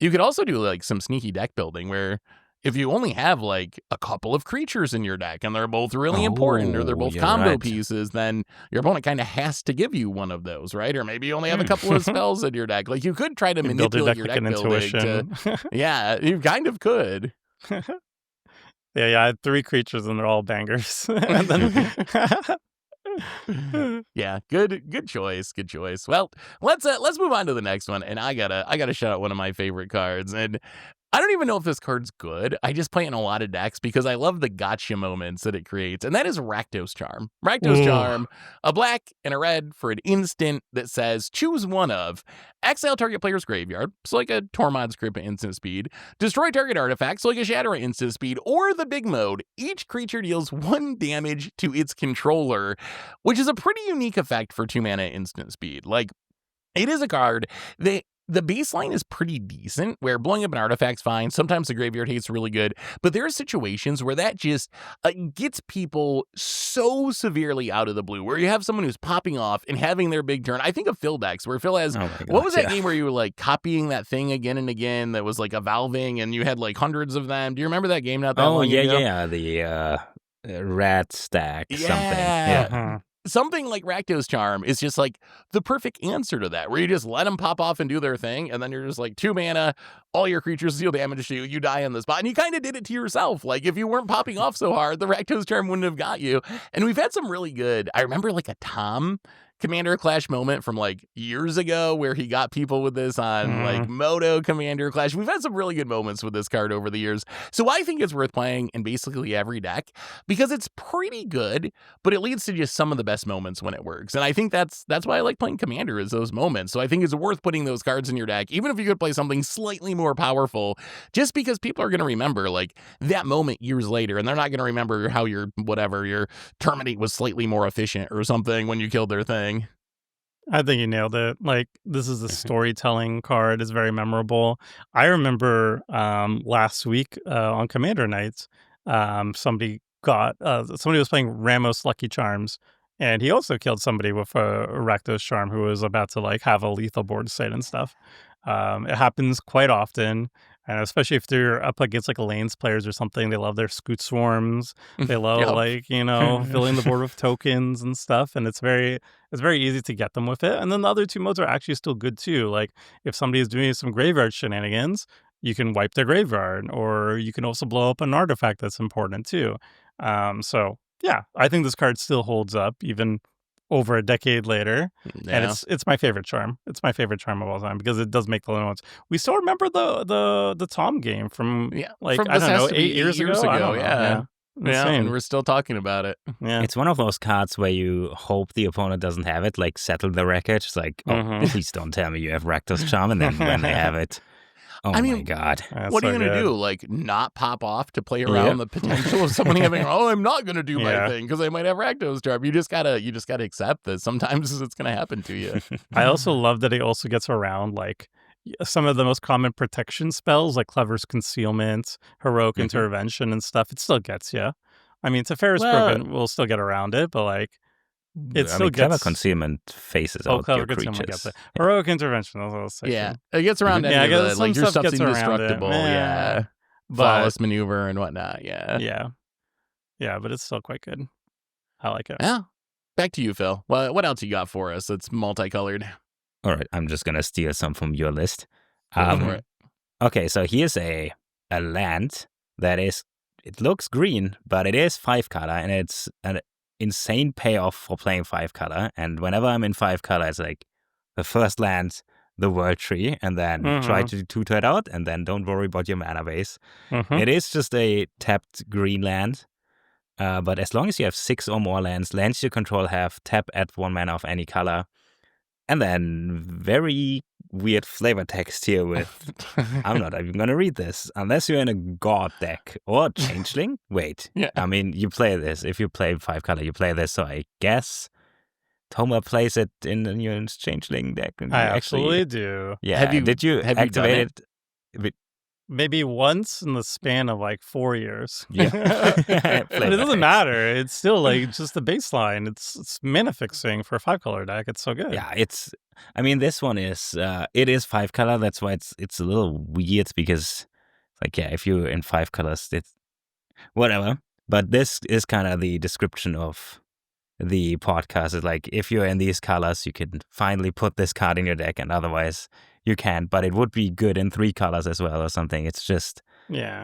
You could also do like some sneaky deck building where if you only have like a couple of creatures in your deck and they're both really important or they're Oh, both you're combo right. pieces, then your opponent kind of has to give you one of those, right? Or maybe you only have a couple of spells in your deck. Like you could try to You build your manipulate deck your like deck an building to, intuition. yeah, you kind of could. Yeah, I had 3 creatures and they're all bangers. And then Yeah, good choice. Well, let's move on to the next one, and I gotta shout out one of my favorite cards, and I don't even know if this card's good. I just play it in a lot of decks because I love the gotcha moments that it creates, and that is Rakdos Charm. Rakdos Ooh. Charm, a black and a red for an instant that says choose one of exile target player's graveyard, so like a Tormod script at instant speed, destroy target artifacts, so like a Shadow at instant speed, or the big mode, each creature deals 1 damage to its controller, which is a pretty unique effect for 2 mana instant speed. Like, it is a card that the baseline is pretty decent, where blowing up an artifact's fine. Sometimes the graveyard hate's really good, but there are situations where that just gets people so severely out of the blue, where you have someone who's popping off and having their big turn. I think of Phil decks, where Phil has, Oh my God, what was that yeah. game where you were like copying that thing again and again that was like evolving and you had like hundreds of them? Do you remember that game not that long ago? The rat stack something. Yeah. Mhm. Something like Rakdos Charm is just like the perfect answer to that, where you just let them pop off and do their thing, and then you're just like 2 mana, all your creatures deal damage to you, you die on the spot, and you kind of did it to yourself. Like, if you weren't popping off so hard, the Rakdos Charm wouldn't have got you. And we've had some really good, I remember like a Tom Commander Clash moment from like years ago where he got people with this on like Moto Commander Clash. We've had some really good moments with this card over the years. So I think it's worth playing in basically every deck because it's pretty good, but it leads to just some of the best moments when it works. And I think that's why I like playing Commander, is those moments. So I think it's worth putting those cards in your deck, even if you could play something slightly more powerful, just because people are going to remember like that moment years later, and they're not going to remember how your Terminate was slightly more efficient or something when you killed their thing. I think you nailed it. Like, this is a storytelling card. It's very memorable. I remember last week on Commander Nights, somebody was playing Ramos Lucky Charms, and he also killed somebody with a Rakdos Charm who was about to like have a lethal board state and stuff. It happens quite often, and especially if they're up against like lanes players or something. They love their Scoot Swarms. They love Yep. like filling the board with tokens and stuff, and it's very easy to get them with it. And then the other 2 modes are actually still good too. Like if somebody is doing some graveyard shenanigans, you can wipe their graveyard, or you can also blow up an artifact that's important too. So yeah, I think this card still holds up even over a decade later, and Yeah. it's my favorite charm. It's my favorite charm of all time because it does make the notes. We still remember the Tom game from like From- I this don't has know to be 8 years ago. I don't know. Yeah, Insane. and we're still talking about it. Yeah. It's one of those cards where you hope the opponent doesn't have it, like settle the record. It's like, oh, Mhm. please don't tell me you have Rakdos Charm, and then when they have it, oh I my mean, God. That's what are so you going to good. do? Like, not pop off to play around the potential of someone having, oh, I'm not going to do my Yeah. thing because I might have Rakdos Charm. You just gotta accept that sometimes it's going to happen to you. I also love that it also gets around like some of the most common protection spells, like Clever's Concealment, Heroic Mhm. Intervention, and stuff. It still gets you. I mean, Teferi's Well- Broken will still get around it, but like it I still mean, Clever gets. Concealment faces Oh, out Clever your Concealment creatures. gets it. Heroic Intervention. That's what I was saying. Yeah, it gets around Mhm. any Yeah, I of guess the, some like, your stuff stuff's gets around it. indestructible. Yeah. Yeah, But flawless maneuver and whatnot. Yeah. yeah, but it's still quite good. I like it. Yeah. Back to you, Phil. What else you got for us that's multicolored? All right, I'm just gonna steal some from your list. Go for it. Okay, so here's a land that is it looks green, but it is 5-color, and it's an insane payoff for playing 5-color. And whenever I'm in 5-color, it's like the first land, the World Tree, and then try to tutor it out, and then don't worry about your mana base. It is just a tapped green land, but as long as you have 6 or more lands you control have tap at 1 mana of any color. And then very weird flavor text here with, I'm not even going to read this, unless you're in a God deck or Changeling. Wait, Yeah. I mean, you play this. If you play 5-color, you play this. So I guess Tomer plays it in your Changeling deck. And I you absolutely do. Yeah. Did you have you done activate it? Maybe once in the span of like 4 years. Yeah. But it doesn't matter. It's still like just the baseline. It's mana fixing for a 5-color deck. It's so good. Yeah, I mean, this one is, it is 5-color. That's why it's a little weird because, like, yeah, if you're in 5 colors, it's whatever. But this is kind of the description of the podcast. It's like, if you're in these colors, you can finally put this card in your deck, and otherwise you can't. But it would be good in 3 colors as well or something. It's just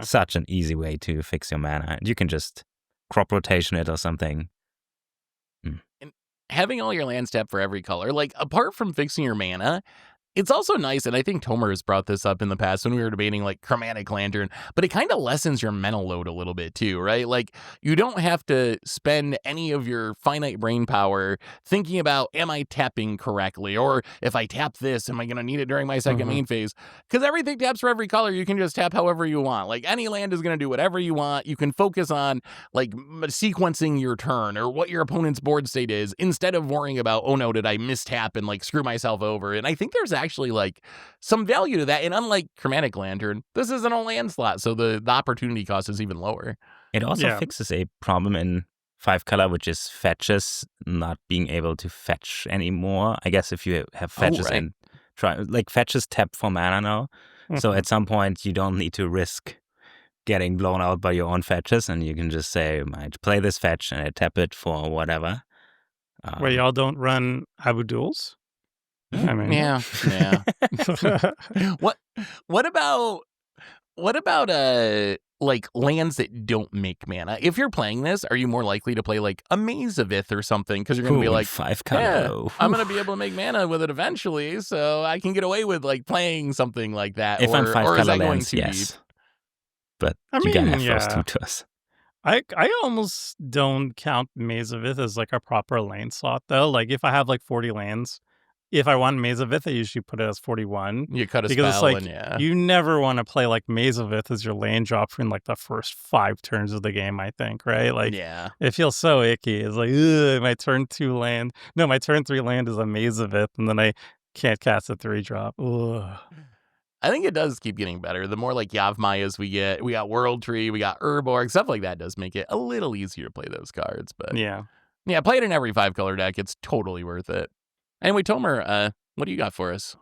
such an easy way to fix your mana. You can just crop rotation it or something. And having all your lands tapped for every color, like, apart from fixing your mana, it's also nice, and I think Tomer has brought this up in the past when we were debating, like, Chromatic Lantern, but it kind of lessens your mental load a little bit too, right? Like, you don't have to spend any of your finite brain power thinking about, am I tapping correctly? Or if I tap this, am I going to need it during my second main phase? Because everything taps for every color. You can just tap however you want. Like, any land is going to do whatever you want. You can focus on, like, sequencing your turn or what your opponent's board state is instead of worrying about, oh no, did I mistap and, like, screw myself over? And I think there's actually, like, some value to that. And unlike Chromatic Lantern, this isn't a land slot, so the opportunity cost is even lower. It also fixes a problem in 5-color, which is fetches not being able to fetch anymore. I guess if you have fetches and fetches tap for mana now. So at some point you don't need to risk getting blown out by your own fetches, and you can just say, I play this fetch and I tap it for whatever. Wait, y'all don't run Abu Duels? I mean, yeah. What about like, lands that don't make mana? If you're playing this, are you more likely to play, like, a Maze of Ith or something? Because you're going to be like, 5-color. I'm going to be able to make mana with it eventually, so I can get away with, like, playing something like that. If I'm or 5-color is that going lands, too yes. deep? But I you gotta mean, have first tutors. I almost don't count Maze of Ith as like a proper lane slot though. Like, if I have like 40 lands, if I want Maze of Ith, I usually put it as 41. You cut a Because spell it's like, you never want to play like Maze of Ith as your lane drop in like the first 5 turns of the game, I think, right? Like, it feels so icky. It's like, my turn 2 land. No, my turn 3 land is a Maze of Ith, and then I can't cast a 3-drop. Ugh. I think it does keep getting better. The more, like, Yavmayas we get, we got World Tree, we got Urborg, stuff like that does make it a little easier to play those cards. But yeah, play it in every 5-color deck. It's totally worth it. Anyway, Tomer, what do you got for us?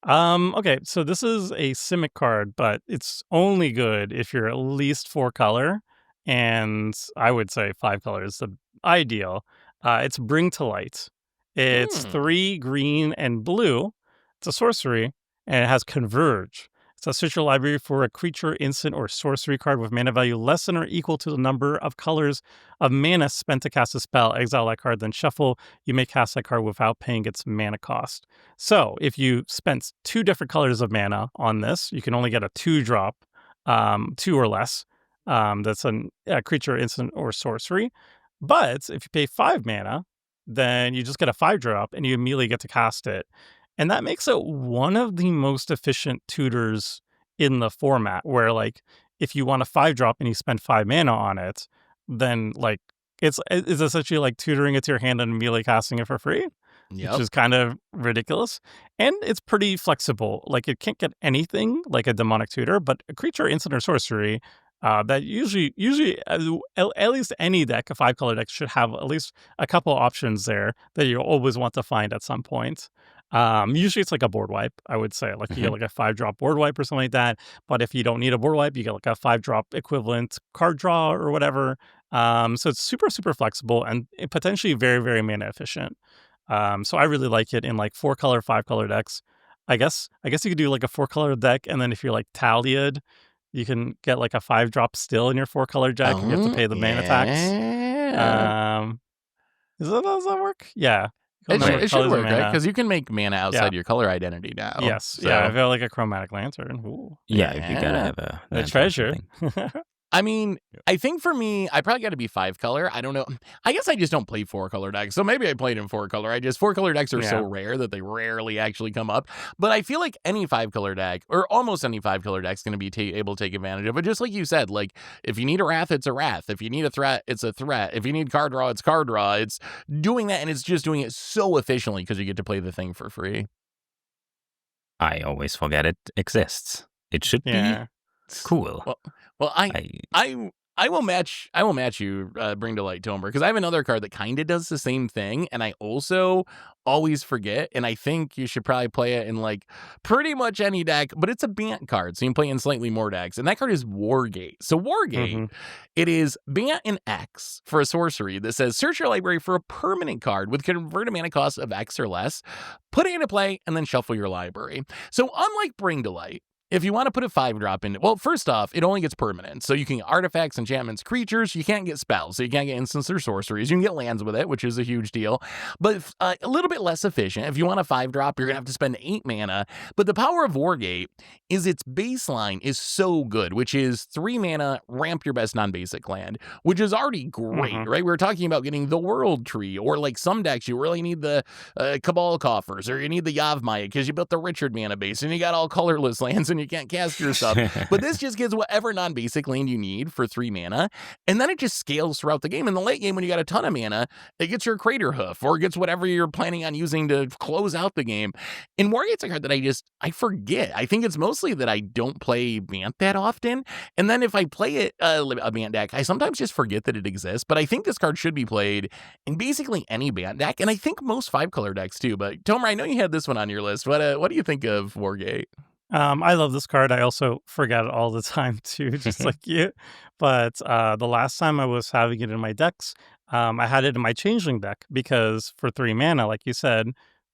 Okay, so this is a Simic card, but it's only good if you're at least 4-color, and I would say 5-color is the ideal. It's Bring to Light. It's 3 green and blue. It's a sorcery, and it has Converge. So search your library for a creature, instant, or sorcery card with mana value less than or equal to the number of colors of mana spent to cast a spell. Exile that card, then shuffle. You may cast that card without paying its mana cost. So if you spent 2 different colors of mana on this, you can only get a 2-drop, 2 or less. That's a creature, instant, or sorcery. But if you pay 5 mana, then you just get a 5-drop, and you immediately get to cast it. And that makes it one of the most efficient tutors in the format, where, like, if you want a 5-drop and you spend 5 mana on it, then, like, it's essentially like tutoring it to your hand and immediately casting it for free, which is kind of ridiculous. And it's pretty flexible. Like, it can't get anything like a demonic tutor, but a creature, instant, or sorcery, that usually at least any deck, a 5-color deck, should have at least a couple options there that you always want to find at some point. Usually it's like a board wipe, I would say. Like, you get like a 5-drop board wipe or something like that. But if you don't need a board wipe, you get like a 5-drop equivalent card draw or whatever. So it's super, super flexible and potentially very, very mana efficient. So I really like it in like 4-color, 5-color decks. I guess you could do like a 4-color deck, and then if you're like Taliad, you can get like a 5-drop still in your 4-color deck if you have to pay the mana tax. Yeah. Does that work? Yeah. It should, Number of it should colors of work, right? mana. Because you can make mana outside your color identity now. Yes. So, Yeah, I feel like a chromatic lantern. Ooh. Yeah, if you gotta have a A lantern or treasure. something. I mean, I think for me, I probably got to be 5-color. I don't know. I guess I just don't play 4-color decks. So maybe I played in 4-color. 4-color decks are so rare that they rarely actually come up. But I feel like any 5-color deck, or almost any 5-color deck, is going to be able to take advantage of it. Just like you said, like if you need a Wrath, it's a Wrath. If you need a threat, it's a threat. If you need card draw, it's card draw. It's doing that, and it's just doing it so efficiently because you get to play the thing for free. I always forget it exists. It should be cool. Well, I will match you, Bring to Light Tomber, because I have another card that kind of does the same thing, and I also always forget, and I think you should probably play it in like pretty much any deck, but it's a Bant card, so you can play in slightly more decks, and that card is Wargate. So Wargate, it is Bant and X for a sorcery that says search your library for a permanent card with converted mana cost of X or less, put it into play, and then shuffle your library. So unlike Bring to Light, if you want to put a 5-drop in, well, first off, it only gets permanent. So you can get artifacts, enchantments, creatures. You can't get spells. So you can't get instants or sorceries. You can get lands with it, which is a huge deal. But a little bit less efficient. If you want a 5-drop, you're going to have to spend 8 mana. But the power of Wargate is its baseline is so good, which is 3 mana, ramp your best non-basic land, which is already great, right? We were talking about getting the World Tree, or like some decks, you really need the Cabal Coffers, or you need the Yavimaya because you built the Richard mana base, and you got all colorless lands, and you can't cast your stuff. But this just gives whatever non-basic land you need for 3 mana, and then it just scales throughout the game. In the late game, when you got a ton of mana, it gets your Crater Hoof, or it gets whatever you're planning on using to close out the game. And Wargate's a card that I forget. I think it's mostly that I don't play Bant that often, and then if I play it, a Bant deck, I sometimes just forget that it exists. But I think this card should be played in basically any Bant deck, and I think most 5-color decks too. But Tomer, I know you had this one on your list. What do you think of Wargate? I love this card. I also forget it all the time too, just like you. But the last time I was having it in my decks, I had it in my Changeling deck because for 3 mana, like you said,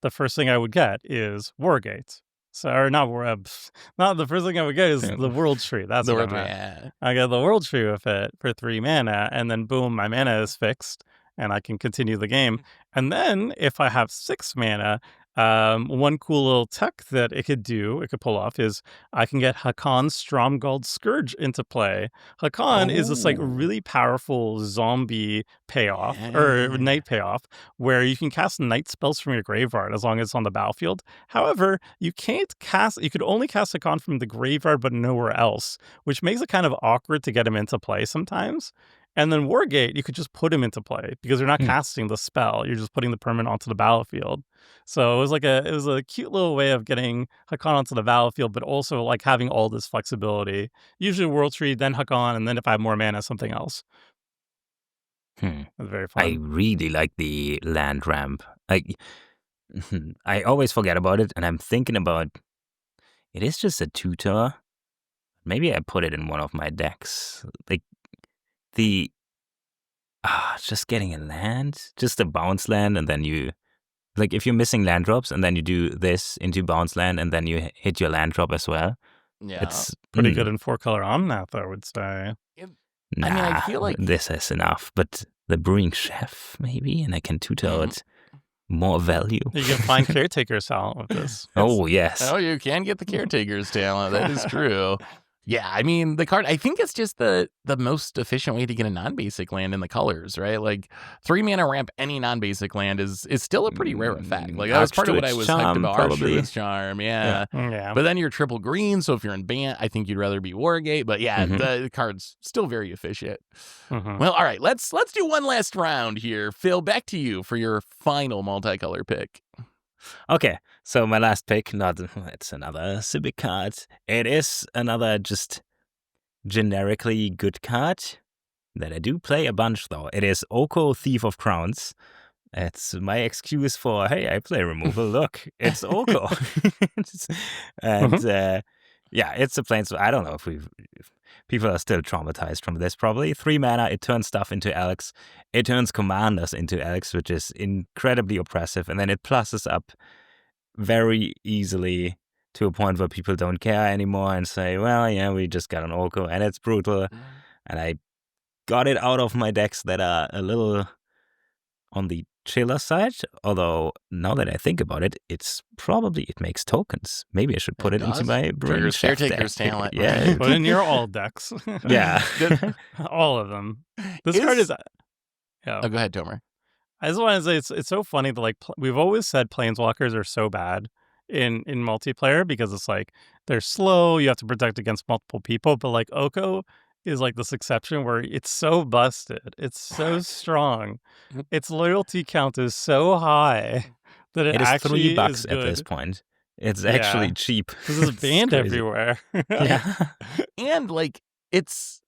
the first thing I would get is Wargate. So, or not the first thing I would get is the World Tree. That's what I meant. I get the World Tree with it for 3 mana, and then boom, my mana is fixed, and I can continue the game. And then if I have 6 mana, one cool little tech that it could pull off is I can get Hakon's Stromgald Scourge into play. Hakon is this like really powerful zombie payoff or night payoff where you can cast night spells from your graveyard as long as it's on the battlefield. However, you could only cast Hakon from the graveyard but nowhere else, which makes it kind of awkward to get him into play sometimes. And then Wargate, you could just put him into play because you're not casting the spell. You're just putting the permanent onto the battlefield. So it was a cute little way of getting Hakon onto the battlefield, but also like having all this flexibility. Usually World Tree, then Hakon, and then if I have more mana, something else. It's very fun. I really like the land ramp. I always forget about it, and I'm thinking about it is just a tutor. Maybe I put it in one of my decks. Like just getting a land, just a bounce land, and then you, like if you're missing land drops, and then you do this into bounce land, and then you hit your land drop as well. Yeah, it's pretty good in 4-color Omnath, I would say. Nah, I mean, I feel like this is enough, but the Brewing Chef maybe, and I can tutor it more value. You can find Caretaker's talent with this. Oh, yes. Oh, you can get the Caretaker's talent. That is true. Yeah, I mean, the card, I think it's just the most efficient way to get a non-basic land in the colors, right? Like 3 mana ramp any non-basic land is still a pretty rare effect. Like that was part of what I was hyped about Archdruid's Charm, yeah. But then you're triple green, so if you're in Bant, I think you'd rather be Wargate. But yeah, the card's still very efficient. Well, all right, let's do one last round here. Phil, back to you for your final multicolor pick. Okay, so my last pick, it's another Simic card. It is another just generically good card that I do play a bunch, though. It is Oko, Thief of Crowns. It's my excuse for, hey, I play removal. Look, it's Oko. And it's a planeswalker. I don't know if people are still traumatized from this, probably. 3 mana, it turns stuff into Alex. It turns commanders into Alex, which is incredibly oppressive. And then it pluses up very easily to a point where people don't care anymore and say, well, yeah, we just got an Oko and it's brutal. And I got it out of my decks that are a little on the chiller side. Although now that I think about it, it makes tokens. Maybe I should put it into my Brewing Chef Caretaker's deck. talent. Yeah. Right? Put in your all decks. Yeah. All of them. This card is. Yeah. Oh, go ahead, Tomer. I just want to say it's so funny that like we've always said planeswalkers are so bad in multiplayer because it's like they're slow, you have to protect against multiple people, but like Oko is like this exception where it's so busted, it's so strong, its loyalty count is so high that it is actually $3 is at good. this point. It's actually cheap. This is banned everywhere. Yeah. And like its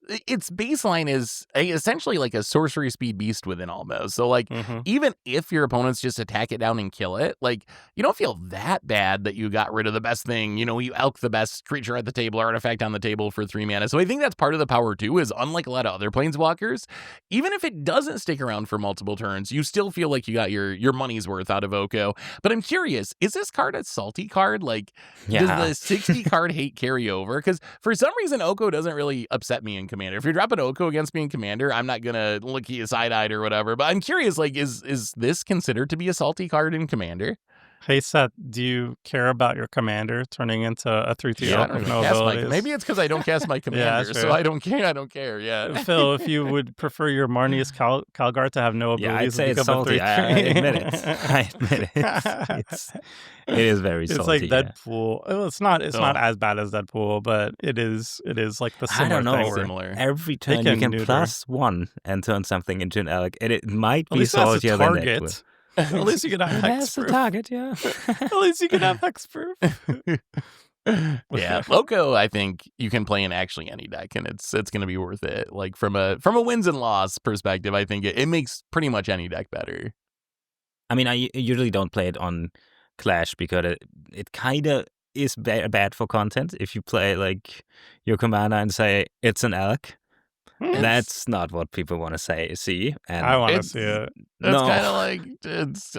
baseline is essentially like a sorcery speed beast within almost. So like even if your opponents just attack it down and kill it, like you don't feel that bad that you got rid of the best thing. You know, you elk the best creature at the table, artifact on the table for 3 mana. So I think that's part of the power too, is unlike a lot of other planeswalkers, even if it doesn't stick around for multiple turns, you still feel like you got your money's worth out of Oko. But I'm curious, is this card a salty card? Like, does the 60 card hate carry over? Because for some reason, Oko doesn't really upset me in Commander. If you're dropping Oko against me in Commander, I'm not gonna look at you side-eyed or whatever. But I'm curious, like, is this considered to be a salty card in Commander? Hey Seth, do you care about your commander turning into a 3/3 Yeah, with no abilities? maybe it's because I don't cast my Commander, so I don't care. Yeah, Phil, if you would prefer your Marnius Calgar to have no abilities, yeah, I'd say it's become a salty. 3/3. I admit it. I admit it. It is very salty. It's like Deadpool. Well, it's not as bad as Deadpool, but it is like the similar I don't know. thing. Similar. Every turn you can +1 and turn something into an elk, and it might be saltier than Deadpool. At least you can have That's the hexproof. target, yeah. At least you can have hexproof. Yeah, Oko, I think you can play in actually any deck, and it's going to be worth it. Like from a wins and loss perspective, I think it makes pretty much any deck better. I mean, I usually don't play it on Clash because it kind of is bad for content. If you play like your commander and say it's an elk, that's not what people want to see. And I want to see it. It's kind of like,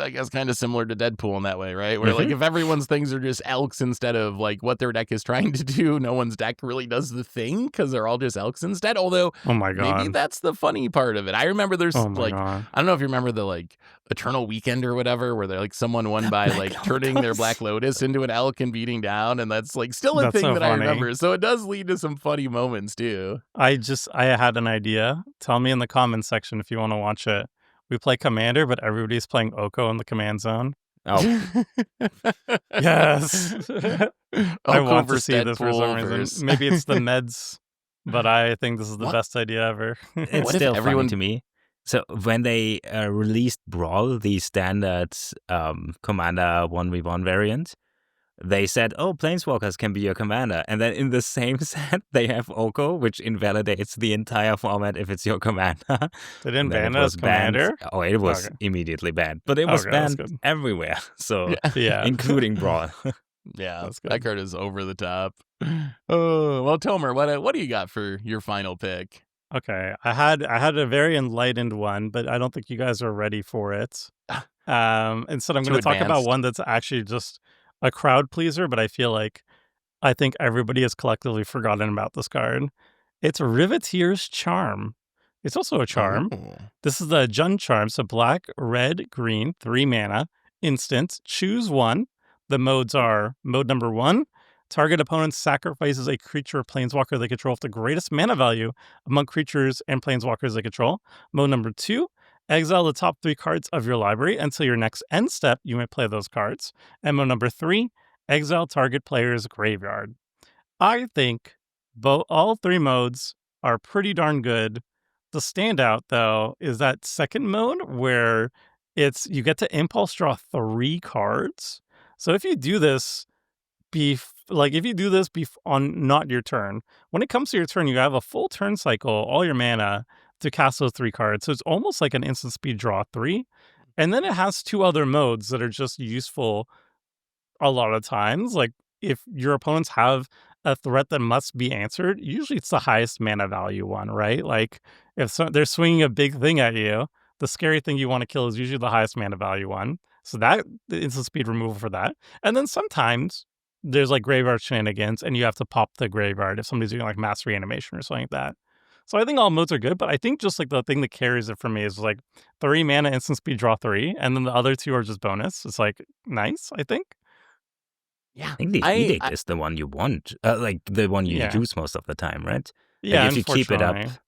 I guess, kind of similar to Deadpool in that way, right? Where like if everyone's things are just elks instead of like what their deck is trying to do, no one's deck really does the thing because they're all just elks instead. Although, oh my god, maybe that's the funny part of it. I remember there's I don't know if you remember the like Eternal Weekend or whatever, where they're like someone won by like turning their Black Lotus into an elk and beating down, and that's like still a thing so that funny. I remember. So it does lead to some funny moments too. I had an idea. Tell me in the comments section if you want to watch it. We play Commander, but everybody's playing Oko in the command zone. Oh, yes. I want to see Deadpool this for some reason. Maybe it's the meds, but I think this is the best idea ever. It's What if still everyone- funny to me. So when they released Brawl, the standard Commander 1v1 variant, they said, oh, Planeswalkers can be your commander. And then in the same set, they have Oko, which invalidates the entire format if it's your commander. They didn't Then ban it it was as Commander? banned. Oh, it was Okay. immediately banned. But it was Okay, that's banned good. everywhere. So, Yeah. including Brawl. Yeah, That's good. that card is over the top. Oh, well, Tomer, what do you got for your final pick? Okay. I had a very enlightened one, but I don't think you guys are ready for it. Instead, I'm Too going to talk about advanced. one that's actually just a crowd pleaser, but I think everybody has collectively forgotten about this card. It's Riveteer's Charm. It's also a charm. Oh. This is the Jund Charm. So black, red, green, 3 mana, instant, choose one. The modes are mode number 1. Target opponent sacrifices a creature or planeswalker they control with the greatest mana value among creatures and planeswalkers they control. Mode number 2. Exile the top 3 cards of your library until your next end step. You may play those cards. And mode number 3. Exile target player's graveyard. I think all 3 modes are pretty darn good. The standout, though, is that second mode where you get to impulse draw 3 cards. So if you do this on not your turn, when it comes to your turn, you have a full turn cycle, all your mana to cast those 3 cards. So it's almost like an instant speed draw 3. And then it has 2 other modes that are just useful a lot of times. Like if your opponents have a threat that must be answered, usually it's the highest mana value one, right? Like if they're swinging a big thing at you, the scary thing you want to kill is usually the highest mana value one. So that the instant speed removal for that. And then sometimes there's like graveyard shenanigans, and you have to pop the graveyard if somebody's doing like mass reanimation or something like that. So I think all modes are good, but I think just like the thing that carries it for me is like 3 mana instant speed, draw 3, and then the other 2 are just bonus. It's like nice, I think. Yeah, I think the edict is the one you want, like the one you use most of the time, right? Yeah, like if you keep it up, unfortunately.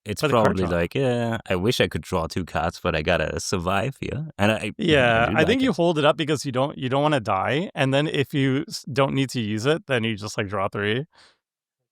it's But the card probably draw. like, yeah, I wish I could draw 2 cards, but I gotta survive here. And I do I like think you it. hold it up because you don't want to die, and then if you don't need to use it, then you just like draw 3.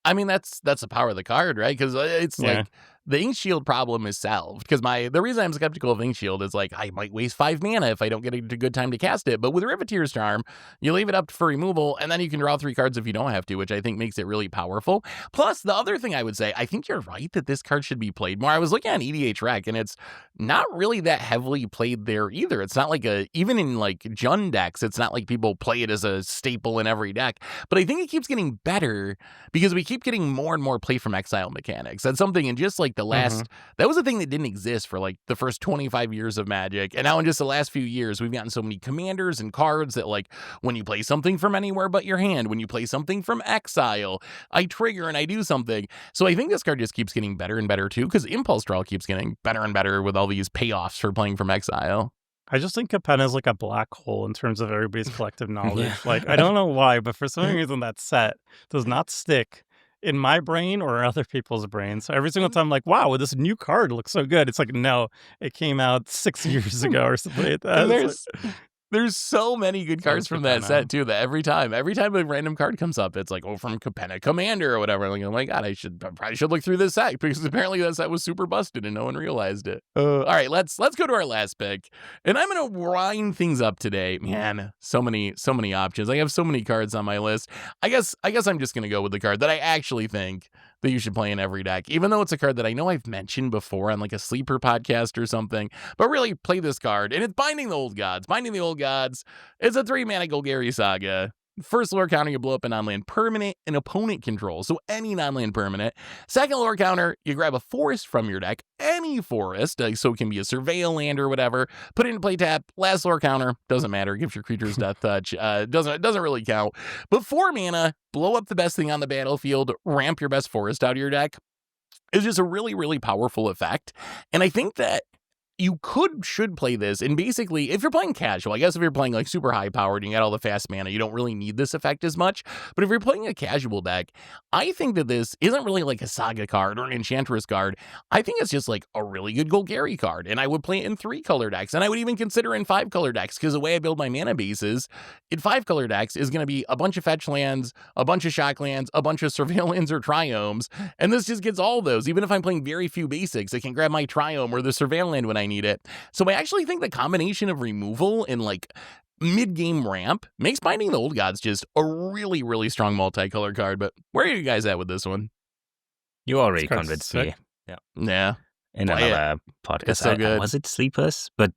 I mean, that's the power of the card, right? Because it's Yeah. like the Ink Shield problem is solved. Because the reason I'm skeptical of Ink Shield is like I might waste 5 mana if I don't get a good time to cast it. But with Riveteer's Charm, you leave it up for removal, and then you can draw 3 cards if you don't have to, which I think makes it really powerful. Plus, the other thing I would say, I think you're right that this card should be played more. I was looking at EDH Rec, and it's not really that heavily played there either. It's not like even in like Jund decks, it's not like people play it as a staple in every deck. But I think it keeps getting better because we keep getting more and more play from exile mechanics. That's something in just like the last, that was a thing that didn't exist for like the first 25 years of Magic. And now in just the last few years, we've gotten so many commanders and cards that like when you play something from anywhere but your hand, when you play something from exile, I trigger and I do something. So I think this card just keeps getting better and better too, because Impulse Draw keeps getting better and better with all these payoffs for playing from exile. I just think Capenna is like a black hole in terms of everybody's collective knowledge. Like, I don't know why, but for some reason that set does not stick in my brain or other people's brains. So every single time I'm like, wow, this new card looks so good. It's like, no, it came out 6 years ago or something like that. And there's so many good cards from that set too, that every time a random card comes up, it's like, oh, from Capenna Commander or whatever. Like, oh my god, I probably should look through this set because apparently that set was super busted and no one realized it. All right, let's go to our last pick, and I'm gonna wind things up today. Man, so many options. I have so many cards on my list. I guess I'm just gonna go with the card that I actually think that you should play in every deck, even though it's a card that I know I've mentioned before on like a sleeper podcast or something, but really play this card, and it's Binding the Old Gods. Binding the Old Gods. It's a 3-mana Golgari Saga. First lore counter, you blow up a non-land permanent and opponent control, so any non-land permanent. Second lore counter, you grab a forest from your deck, any forest, so it can be a Surveil land or whatever, put it in play tap. Last lore counter, doesn't matter, gives your creatures Death Touch, doesn't really count. But 4 mana, blow up the best thing on the battlefield, ramp your best forest out of your deck. It's just a really, really powerful effect, and I think that you should play this, and basically, if you're playing casual, I guess if you're playing like super high powered and you got all the fast mana, you don't really need this effect as much. But if you're playing a casual deck, I think that this isn't really like a Saga card or an Enchantress card. I think it's just like a really good Golgari card, and I would play it in 3-color decks, and I would even consider in 5-color decks, because the way I build my mana bases in 5-color decks is going to be a bunch of fetch lands, a bunch of shock lands, a bunch of Surveil lands or Triomes, and this just gets all of those. Even if I'm playing very few basics, I can grab my Triome or the Surveil land when I need it. So I actually think the combination of removal and like mid-game ramp makes Binding the Old Gods just a really, really strong multicolor card. But where are you guys at with this one? You already convinced me. Yeah. In another podcast. It's so good. Was it Sleepers? But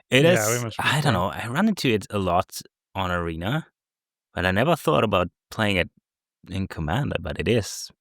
it is, I don't know, I run into it a lot on Arena, but I never thought about playing it in Commander, but it is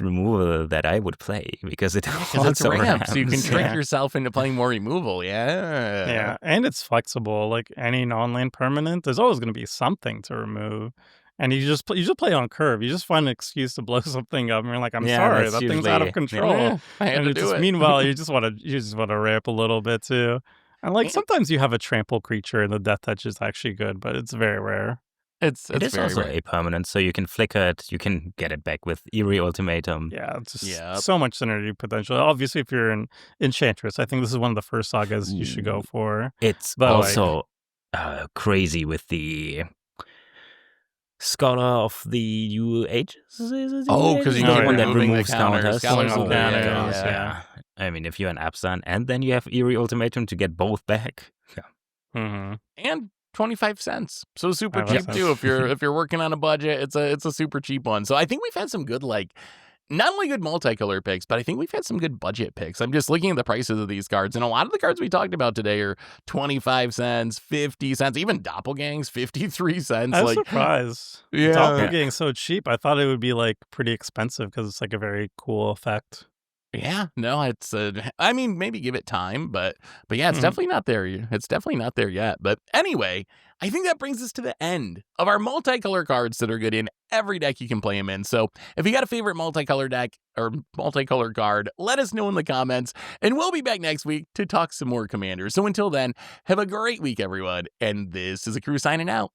removal that I would play because it also ramps. So you can trick yourself into playing more removal. Yeah, and it's flexible. Like any non-land permanent, there's always going to be something to remove, and you just play on curve. You just find an excuse to blow something up, and you're like, I'm sorry, that thing's out of control. I had to do it. Meanwhile, you just want to ramp a little bit too. And like sometimes you have a trample creature, and the Death Touch is actually good, but it's very rare. It is also a permanent, so you can flicker it, you can get it back with Eerie Ultimatum. Yeah, it's just so much synergy potential. Obviously, if you're an Enchantress, I think this is one of the first sagas you should go for. It's also crazy with the Scholar of the New Ages. Because you keep removing the counters. Yeah. I mean, if you're an Abzan, and then you have Eerie Ultimatum to get both back. Yeah. And 25 cents. So super cheap too. If you're working on a budget, it's a super cheap one. So I think we've had some good, like, not only good multicolor picks, but I think we've had some good budget picks. I'm just looking at the prices of these cards, and a lot of the cards we talked about today are 25 cents, 50 cents, even Doppelgang's 53 cents. I was surprised. Yeah. Doppelgang's so cheap. I thought it would be like pretty expensive because it's like a very cool effect. Yeah, no, it's I mean, maybe give it time, but yeah, it's definitely not there. It's definitely not there yet. But anyway, I think that brings us to the end of our multicolor cards that are good in every deck you can play them in. So if you got a favorite multicolor deck or multicolor card, let us know in the comments, and we'll be back next week to talk some more Commander. So until then, have a great week, everyone. And this is a crew signing out.